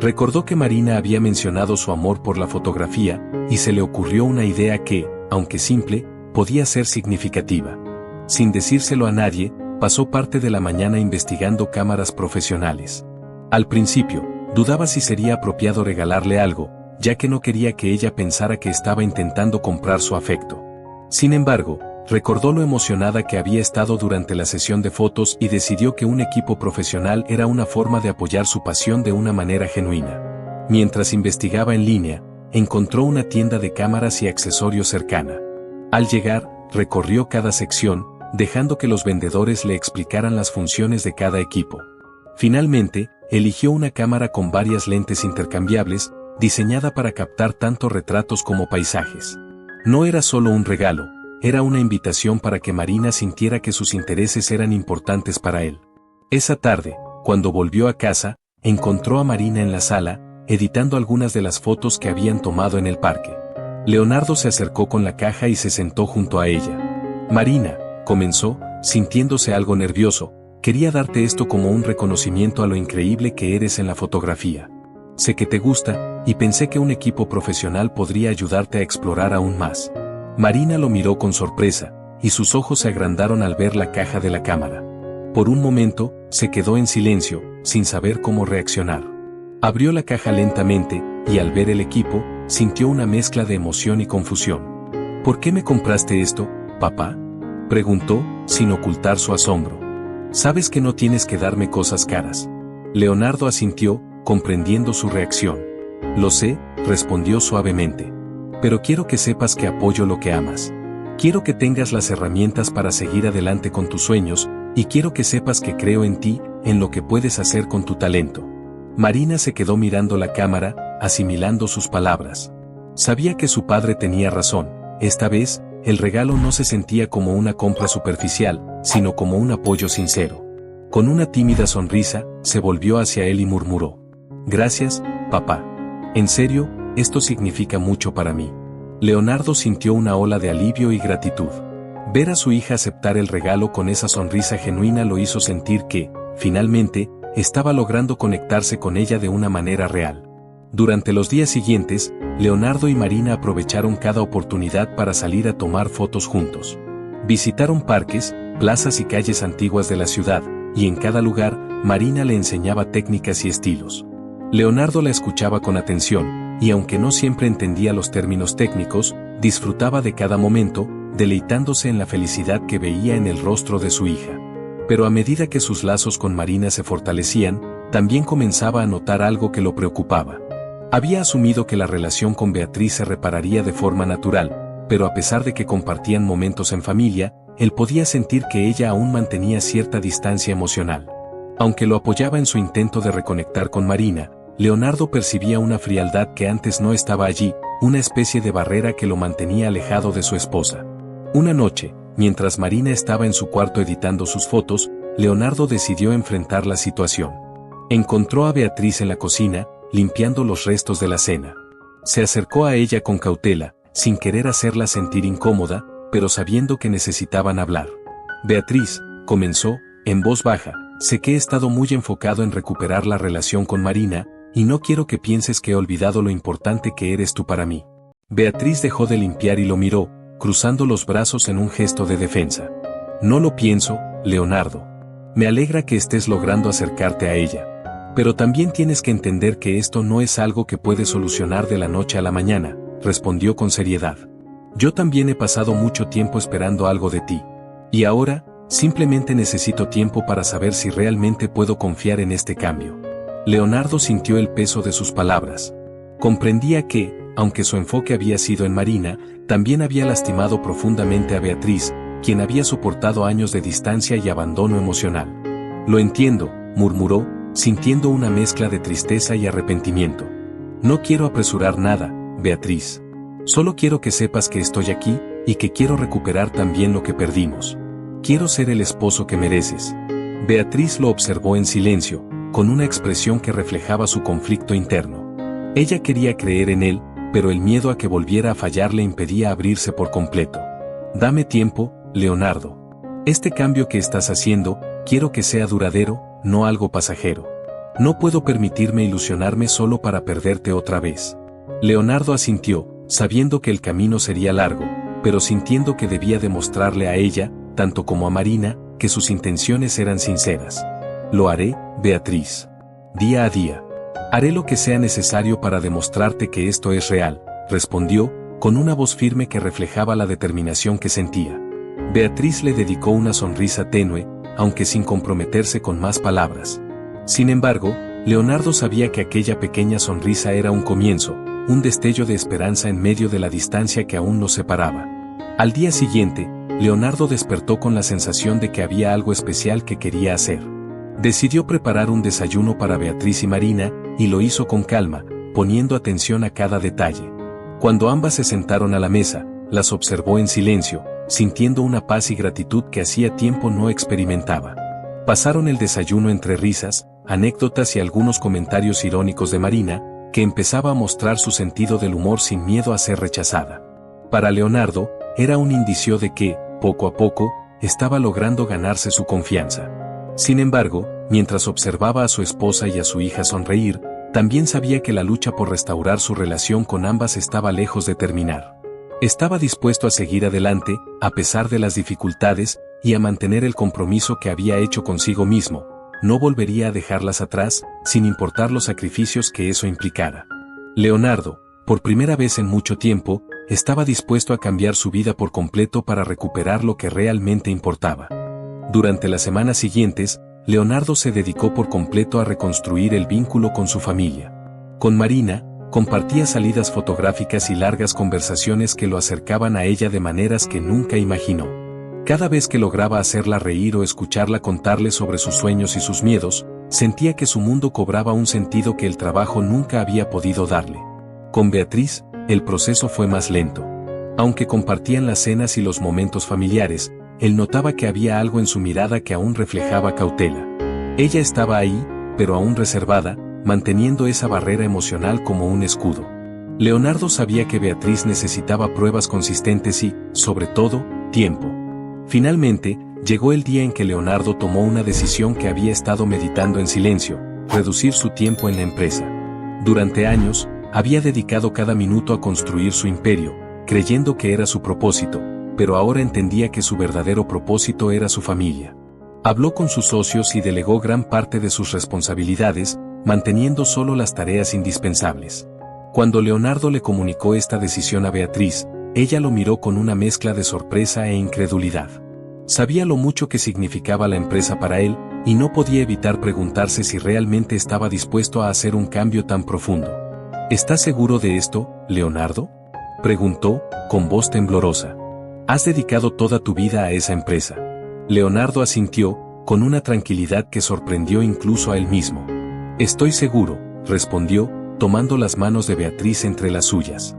Recordó que Marina había mencionado su amor por la fotografía, y se le ocurrió una idea que, aunque simple, podía ser significativa. Sin decírselo a nadie, pasó parte de la mañana investigando cámaras profesionales. Al principio, dudaba si sería apropiado regalarle algo, ya que no quería que ella pensara que estaba intentando comprar su afecto. Sin embargo, recordó lo emocionada que había estado durante la sesión de fotos y decidió que un equipo profesional era una forma de apoyar su pasión de una manera genuina. Mientras investigaba en línea, encontró una tienda de cámaras y accesorios cercana. Al llegar, recorrió cada sección, dejando que los vendedores le explicaran las funciones de cada equipo. Finalmente, eligió una cámara con varias lentes intercambiables, diseñada para captar tanto retratos como paisajes. No era solo un regalo, era una invitación para que Marina sintiera que sus intereses eran importantes para él. Esa tarde, cuando volvió a casa, encontró a Marina en la sala, editando algunas de las fotos que habían tomado en el parque. Leonardo se acercó con la caja y se sentó junto a ella. «Marina», comenzó, sintiéndose algo nervioso, «quería darte esto como un reconocimiento a lo increíble que eres en la fotografía. Sé que te gusta, y pensé que un equipo profesional podría ayudarte a explorar aún más». Marina lo miró con sorpresa, y sus ojos se agrandaron al ver la caja de la cámara. Por un momento, se quedó en silencio, sin saber cómo reaccionar. Abrió la caja lentamente, y al ver el equipo, sintió una mezcla de emoción y confusión. «¿Por qué me compraste esto, papá?», preguntó, sin ocultar su asombro. «Sabes que no tienes que darme cosas caras». Leonardo asintió, comprendiendo su reacción. «Lo sé», respondió suavemente. «Pero quiero que sepas que apoyo lo que amas. Quiero que tengas las herramientas para seguir adelante con tus sueños, y quiero que sepas que creo en ti, en lo que puedes hacer con tu talento». Marina se quedó mirando la cámara, asimilando sus palabras. Sabía que su padre tenía razón. Esta vez, el regalo no se sentía como una compra superficial, sino como un apoyo sincero. Con una tímida sonrisa, se volvió hacia él y murmuró: «Gracias, papá. En serio, esto significa mucho para mí». Leonardo sintió una ola de alivio y gratitud. Ver a su hija aceptar el regalo con esa sonrisa genuina lo hizo sentir que, finalmente, estaba logrando conectarse con ella de una manera real. Durante los días siguientes, Leonardo y Marina aprovecharon cada oportunidad para salir a tomar fotos juntos. Visitaron parques, plazas y calles antiguas de la ciudad, y en cada lugar, Marina le enseñaba técnicas y estilos. Leonardo la escuchaba con atención, y aunque no siempre entendía los términos técnicos, disfrutaba de cada momento, deleitándose en la felicidad que veía en el rostro de su hija. Pero a medida que sus lazos con Marina se fortalecían, también comenzaba a notar algo que lo preocupaba. Había asumido que la relación con Beatriz se repararía de forma natural, pero a pesar de que compartían momentos en familia, él podía sentir que ella aún mantenía cierta distancia emocional. Aunque lo apoyaba en su intento de reconectar con Marina, Leonardo percibía una frialdad que antes no estaba allí, una especie de barrera que lo mantenía alejado de su esposa. Una noche, mientras Marina estaba en su cuarto editando sus fotos, Leonardo decidió enfrentar la situación. Encontró a Beatriz en la cocina, limpiando los restos de la cena. Se acercó a ella con cautela, sin querer hacerla sentir incómoda, pero sabiendo que necesitaban hablar. «Beatriz», comenzó, en voz baja, «sé que he estado muy enfocado en recuperar la relación con Marina, y no quiero que pienses que he olvidado lo importante que eres tú para mí». Beatriz dejó de limpiar y lo miró, cruzando los brazos en un gesto de defensa. «No lo pienso, Leonardo. Me alegra que estés logrando acercarte a ella. Pero también tienes que entender que esto no es algo que puedes solucionar de la noche a la mañana», respondió con seriedad. «Yo también he pasado mucho tiempo esperando algo de ti. Y ahora, simplemente necesito tiempo para saber si realmente puedo confiar en este cambio». Leonardo sintió el peso de sus palabras. Comprendía que, aunque su enfoque había sido en Marina, también había lastimado profundamente a Beatriz, quien había soportado años de distancia y abandono emocional. «Lo entiendo», murmuró, sintiendo una mezcla de tristeza y arrepentimiento. «No quiero apresurar nada, Beatriz. Solo quiero que sepas que estoy aquí, y que quiero recuperar también lo que perdimos. Quiero ser el esposo que mereces». Beatriz lo observó en silencio, con una expresión que reflejaba su conflicto interno. Ella quería creer en él, pero el miedo a que volviera a fallar le impedía abrirse por completo. «Dame tiempo, Leonardo. Este cambio que estás haciendo, quiero que sea duradero, no algo pasajero. No puedo permitirme ilusionarme solo para perderte otra vez». Leonardo asintió, sabiendo que el camino sería largo, pero sintiendo que debía demostrarle a ella, tanto como a Marina, que sus intenciones eran sinceras. «Lo haré, Beatriz. Día a día. Haré lo que sea necesario para demostrarte que esto es real», respondió, con una voz firme que reflejaba la determinación que sentía. Beatriz le dedicó una sonrisa tenue, aunque sin comprometerse con más palabras. Sin embargo, Leonardo sabía que aquella pequeña sonrisa era un comienzo, un destello de esperanza en medio de la distancia que aún los separaba. Al día siguiente, Leonardo despertó con la sensación de que había algo especial que quería hacer. Decidió preparar un desayuno para Beatriz y Marina, y lo hizo con calma, poniendo atención a cada detalle. Cuando ambas se sentaron a la mesa, las observó en silencio, sintiendo una paz y gratitud que hacía tiempo no experimentaba. Pasaron el desayuno entre risas, anécdotas y algunos comentarios irónicos de Marina, que empezaba a mostrar su sentido del humor sin miedo a ser rechazada. Para Leonardo, era un indicio de que, poco a poco, estaba logrando ganarse su confianza. Sin embargo, mientras observaba a su esposa y a su hija sonreír, también sabía que la lucha por restaurar su relación con ambas estaba lejos de terminar. Estaba dispuesto a seguir adelante, a pesar de las dificultades, y a mantener el compromiso que había hecho consigo mismo. No volvería a dejarlas atrás, sin importar los sacrificios que eso implicara. Leonardo, por primera vez en mucho tiempo, estaba dispuesto a cambiar su vida por completo para recuperar lo que realmente importaba. Durante las semanas siguientes, Leonardo se dedicó por completo a reconstruir el vínculo con su familia. Con Marina, compartía salidas fotográficas y largas conversaciones que lo acercaban a ella de maneras que nunca imaginó. Cada vez que lograba hacerla reír o escucharla contarle sobre sus sueños y sus miedos, sentía que su mundo cobraba un sentido que el trabajo nunca había podido darle. Con Beatriz, el proceso fue más lento. Aunque compartían las cenas y los momentos familiares, él notaba que había algo en su mirada que aún reflejaba cautela. Ella estaba ahí, pero aún reservada, manteniendo esa barrera emocional como un escudo. Leonardo sabía que Beatriz necesitaba pruebas consistentes y, sobre todo, tiempo. Finalmente, llegó el día en que Leonardo tomó una decisión que había estado meditando en silencio: reducir su tiempo en la empresa. Durante años, había dedicado cada minuto a construir su imperio, creyendo que era su propósito, pero ahora entendía que su verdadero propósito era su familia. Habló con sus socios y delegó gran parte de sus responsabilidades, manteniendo solo las tareas indispensables. Cuando Leonardo le comunicó esta decisión a Beatriz, ella lo miró con una mezcla de sorpresa e incredulidad. Sabía lo mucho que significaba la empresa para él, y no podía evitar preguntarse si realmente estaba dispuesto a hacer un cambio tan profundo. ¿Estás seguro de esto, Leonardo?, preguntó, con voz temblorosa. ¿Has dedicado toda tu vida a esa empresa? Leonardo asintió, con una tranquilidad que sorprendió incluso a él mismo. Estoy seguro, respondió, tomando las manos de Beatriz entre las suyas.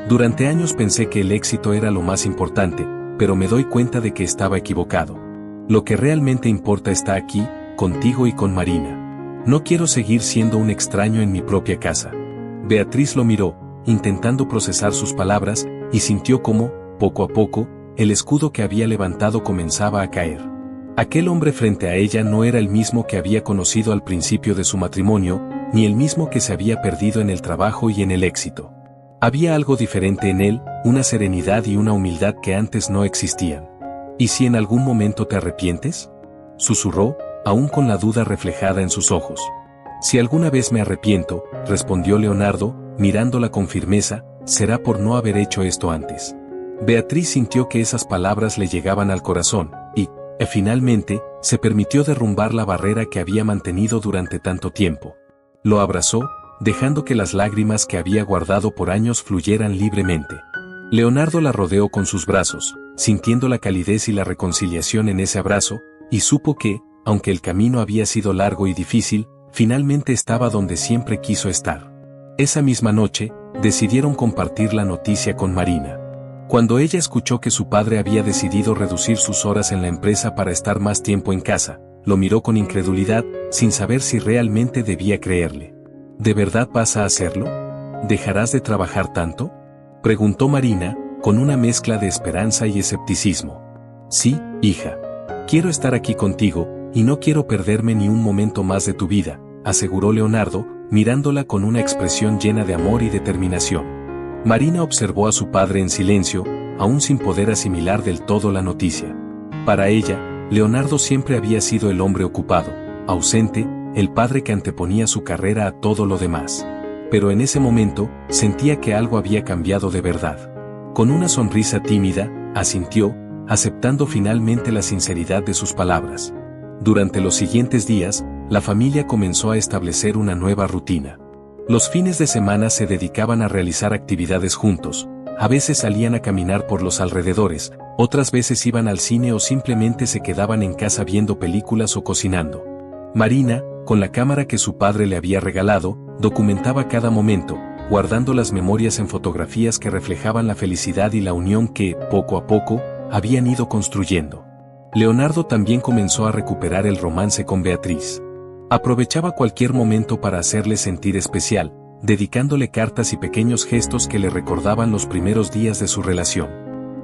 Durante años pensé que el éxito era lo más importante, pero me doy cuenta de que estaba equivocado. Lo que realmente importa está aquí, contigo y con Marina. No quiero seguir siendo un extraño en mi propia casa. Beatriz lo miró, intentando procesar sus palabras, y sintió cómo, poco a poco, el escudo que había levantado comenzaba a caer. Aquel hombre frente a ella no era el mismo que había conocido al principio de su matrimonio, ni el mismo que se había perdido en el trabajo y en el éxito. Había algo diferente en él, una serenidad y una humildad que antes no existían. ¿Y si en algún momento te arrepientes?, susurró, aún con la duda reflejada en sus ojos. Si alguna vez me arrepiento, respondió Leonardo, mirándola con firmeza, será por no haber hecho esto antes. Beatriz sintió que esas palabras le llegaban al corazón, y, finalmente, se permitió derrumbar la barrera que había mantenido durante tanto tiempo. Lo abrazó, dejando que las lágrimas que había guardado por años fluyeran libremente. Leonardo la rodeó con sus brazos, sintiendo la calidez y la reconciliación en ese abrazo, y supo que, aunque el camino había sido largo y difícil, finalmente estaba donde siempre quiso estar. Esa misma noche, decidieron compartir la noticia con Marina. Cuando ella escuchó que su padre había decidido reducir sus horas en la empresa para estar más tiempo en casa, lo miró con incredulidad, sin saber si realmente debía creerle. ¿De verdad vas a hacerlo? ¿Dejarás de trabajar tanto?, preguntó Marina, con una mezcla de esperanza y escepticismo. Sí, hija. Quiero estar aquí contigo, y no quiero perderme ni un momento más de tu vida, aseguró Leonardo, mirándola con una expresión llena de amor y determinación. Marina observó a su padre en silencio, aún sin poder asimilar del todo la noticia. Para ella, Leonardo siempre había sido el hombre ocupado, ausente, el padre que anteponía su carrera a todo lo demás. Pero en ese momento, sentía que algo había cambiado de verdad. Con una sonrisa tímida, asintió, aceptando finalmente la sinceridad de sus palabras. Durante los siguientes días, la familia comenzó a establecer una nueva rutina. Los fines de semana se dedicaban a realizar actividades juntos, a veces salían a caminar por los alrededores, otras veces iban al cine o simplemente se quedaban en casa viendo películas o cocinando. Marina, con la cámara que su padre le había regalado, documentaba cada momento, guardando las memorias en fotografías que reflejaban la felicidad y la unión que, poco a poco, habían ido construyendo. Leonardo también comenzó a recuperar el romance con Beatriz. Aprovechaba cualquier momento para hacerle sentir especial, dedicándole cartas y pequeños gestos que le recordaban los primeros días de su relación.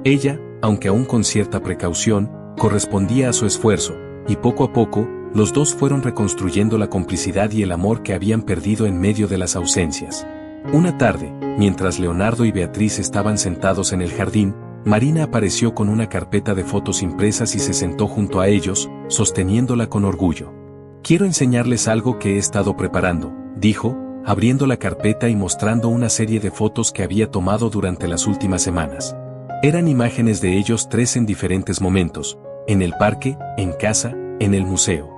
Ella, aunque aún con cierta precaución, correspondía a su esfuerzo, y poco a poco, los dos fueron reconstruyendo la complicidad y el amor que habían perdido en medio de las ausencias. Una tarde, mientras Leonardo y Beatriz estaban sentados en el jardín, Marina apareció con una carpeta de fotos impresas y se sentó junto a ellos, sosteniéndola con orgullo. Quiero enseñarles algo que he estado preparando, dijo, abriendo la carpeta y mostrando una serie de fotos que había tomado durante las últimas semanas. Eran imágenes de ellos tres en diferentes momentos, en el parque, en casa, en el museo.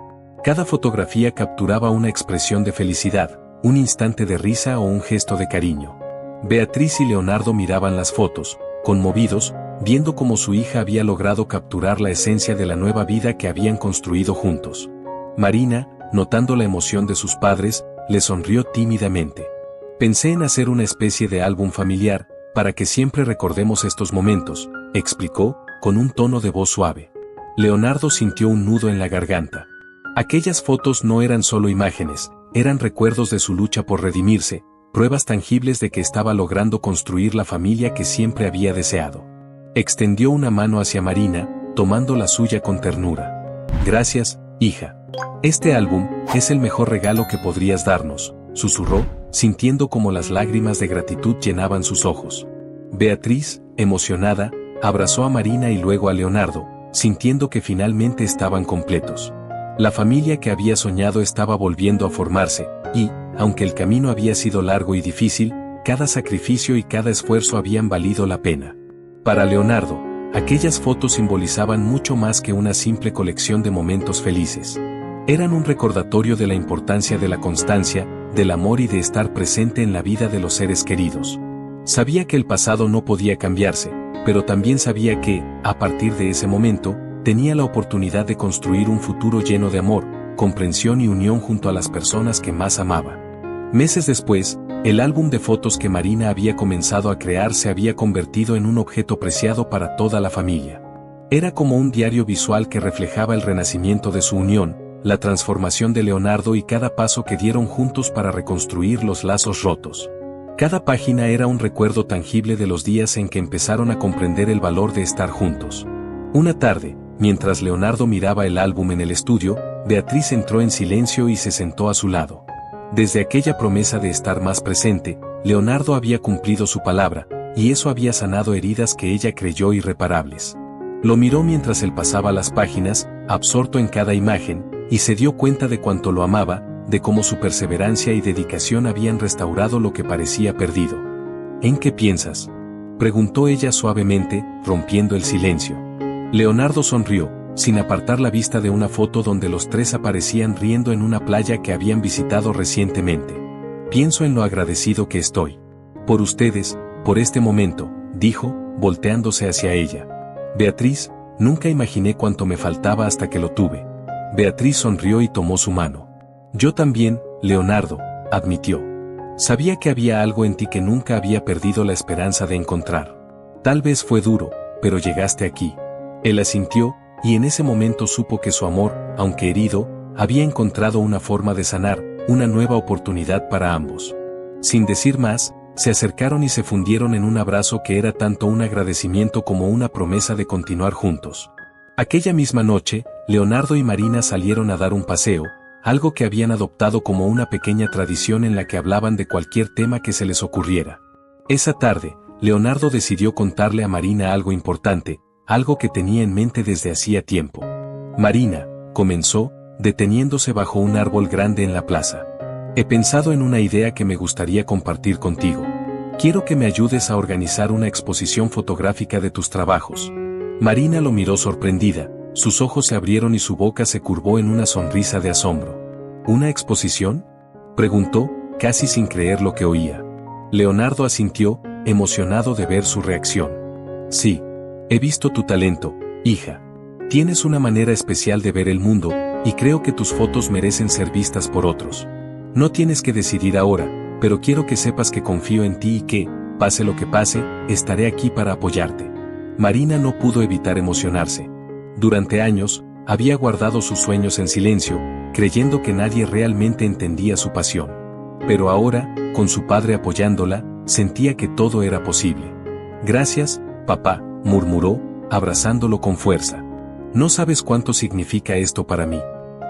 Cada fotografía capturaba una expresión de felicidad, un instante de risa o un gesto de cariño. Beatriz y Leonardo miraban las fotos, conmovidos, viendo cómo su hija había logrado capturar la esencia de la nueva vida que habían construido juntos. Marina, notando la emoción de sus padres, le sonrió tímidamente. Pensé en hacer una especie de álbum familiar, para que siempre recordemos estos momentos, explicó, con un tono de voz suave. Leonardo sintió un nudo en la garganta. Aquellas fotos no eran solo imágenes, eran recuerdos de su lucha por redimirse, pruebas tangibles de que estaba logrando construir la familia que siempre había deseado. Extendió una mano hacia Marina, tomando la suya con ternura. Gracias, hija. Este álbum es el mejor regalo que podrías darnos, susurró, sintiendo como las lágrimas de gratitud llenaban sus ojos. Beatriz, emocionada, abrazó a Marina y luego a Leonardo, sintiendo que finalmente estaban completos. La familia que había soñado estaba volviendo a formarse, y, aunque el camino había sido largo y difícil, cada sacrificio y cada esfuerzo habían valido la pena. Para Leonardo, aquellas fotos simbolizaban mucho más que una simple colección de momentos felices. Eran un recordatorio de la importancia de la constancia, del amor y de estar presente en la vida de los seres queridos. Sabía que el pasado no podía cambiarse, pero también sabía que, a partir de ese momento, tenía la oportunidad de construir un futuro lleno de amor, comprensión y unión junto a las personas que más amaba. Meses después, el álbum de fotos que Marina había comenzado a crear se había convertido en un objeto preciado para toda la familia. Era como un diario visual que reflejaba el renacimiento de su unión, la transformación de Leonardo y cada paso que dieron juntos para reconstruir los lazos rotos. Cada página era un recuerdo tangible de los días en que empezaron a comprender el valor de estar juntos. Una tarde, mientras Leonardo miraba el álbum en el estudio, Beatriz entró en silencio y se sentó a su lado. Desde aquella promesa de estar más presente, Leonardo había cumplido su palabra, y eso había sanado heridas que ella creyó irreparables. Lo miró mientras él pasaba las páginas, absorto en cada imagen, y se dio cuenta de cuánto lo amaba, de cómo su perseverancia y dedicación habían restaurado lo que parecía perdido. ¿En qué piensas?, preguntó ella suavemente, rompiendo el silencio. Leonardo sonrió, sin apartar la vista de una foto donde los tres aparecían riendo en una playa que habían visitado recientemente. Pienso en lo agradecido que estoy. Por ustedes, por este momento, dijo, volteándose hacia ella. Beatriz, nunca imaginé cuánto me faltaba hasta que lo tuve. Beatriz sonrió y tomó su mano. Yo también, Leonardo, admitió. Sabía que había algo en ti que nunca había perdido la esperanza de encontrar. Tal vez fue duro, pero llegaste aquí. Él asintió, y en ese momento supo que su amor, aunque herido, había encontrado una forma de sanar, una nueva oportunidad para ambos. Sin decir más, se acercaron y se fundieron en un abrazo que era tanto un agradecimiento como una promesa de continuar juntos. Aquella misma noche, Leonardo y Marina salieron a dar un paseo, algo que habían adoptado como una pequeña tradición en la que hablaban de cualquier tema que se les ocurriera. Esa tarde, Leonardo decidió contarle a Marina algo importante, algo que tenía en mente desde hacía tiempo. Marina, comenzó, deteniéndose bajo un árbol grande en la plaza. He pensado en una idea que me gustaría compartir contigo. Quiero que me ayudes a organizar una exposición fotográfica de tus trabajos. Marina lo miró sorprendida, sus ojos se abrieron y su boca se curvó en una sonrisa de asombro. ¿Una exposición?, preguntó, casi sin creer lo que oía. Leonardo asintió, emocionado de ver su reacción. Sí. He visto tu talento, hija. Tienes una manera especial de ver el mundo, y creo que tus fotos merecen ser vistas por otros. No tienes que decidir ahora, pero quiero que sepas que confío en ti y que, pase lo que pase, estaré aquí para apoyarte. Marina no pudo evitar emocionarse. Durante años, había guardado sus sueños en silencio, creyendo que nadie realmente entendía su pasión. Pero ahora, con su padre apoyándola, sentía que todo era posible. Gracias, papá, murmuró, abrazándolo con fuerza. No sabes cuánto significa esto para mí.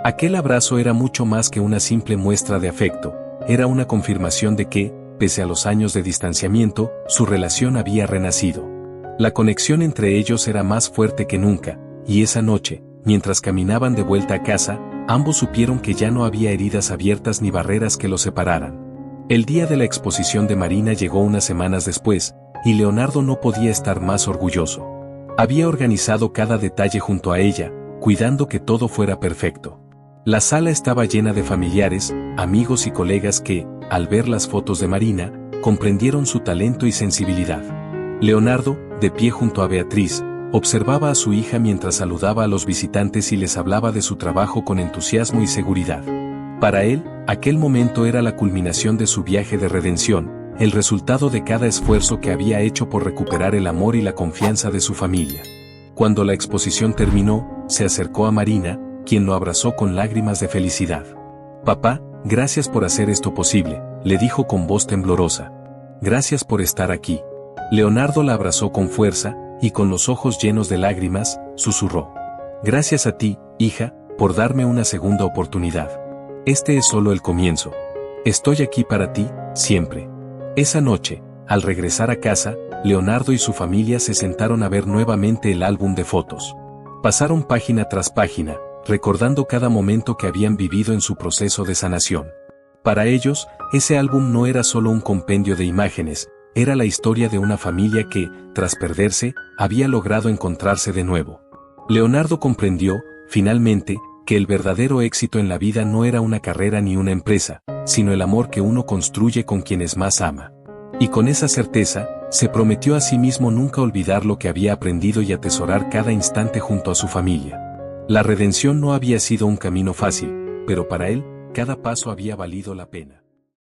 Aquel abrazo era mucho más que una simple muestra de afecto, era una confirmación de que, pese a los años de distanciamiento, su relación había renacido. La conexión entre ellos era más fuerte que nunca, y esa noche, mientras caminaban de vuelta a casa, ambos supieron que ya no había heridas abiertas ni barreras que los separaran. El día de la exposición de Marina llegó unas semanas después, y Leonardo no podía estar más orgulloso. Había organizado cada detalle junto a ella, cuidando que todo fuera perfecto. La sala estaba llena de familiares, amigos y colegas que, al ver las fotos de Marina, comprendieron su talento y sensibilidad. Leonardo, de pie junto a Beatriz, observaba a su hija mientras saludaba a los visitantes y les hablaba de su trabajo con entusiasmo y seguridad. Para él, aquel momento era la culminación de su viaje de redención, el resultado de cada esfuerzo que había hecho por recuperar el amor y la confianza de su familia. Cuando la exposición terminó, se acercó a Marina, quien lo abrazó con lágrimas de felicidad. «Papá, gracias por hacer esto posible», le dijo con voz temblorosa. «Gracias por estar aquí». Leonardo la abrazó con fuerza, y con los ojos llenos de lágrimas, susurró: «Gracias a ti, hija, por darme una segunda oportunidad. Este es solo el comienzo. Estoy aquí para ti, siempre». Esa noche, al regresar a casa, Leonardo y su familia se sentaron a ver nuevamente el álbum de fotos. Pasaron página tras página, recordando cada momento que habían vivido en su proceso de sanación. Para ellos, ese álbum no era solo un compendio de imágenes, era la historia de una familia que, tras perderse, había logrado encontrarse de nuevo. Leonardo comprendió, finalmente, que el verdadero éxito en la vida no era una carrera ni una empresa, sino el amor que uno construye con quienes más ama. Y con esa certeza, se prometió a sí mismo nunca olvidar lo que había aprendido y atesorar cada instante junto a su familia. La redención no había sido un camino fácil, pero para él, cada paso había valido la pena.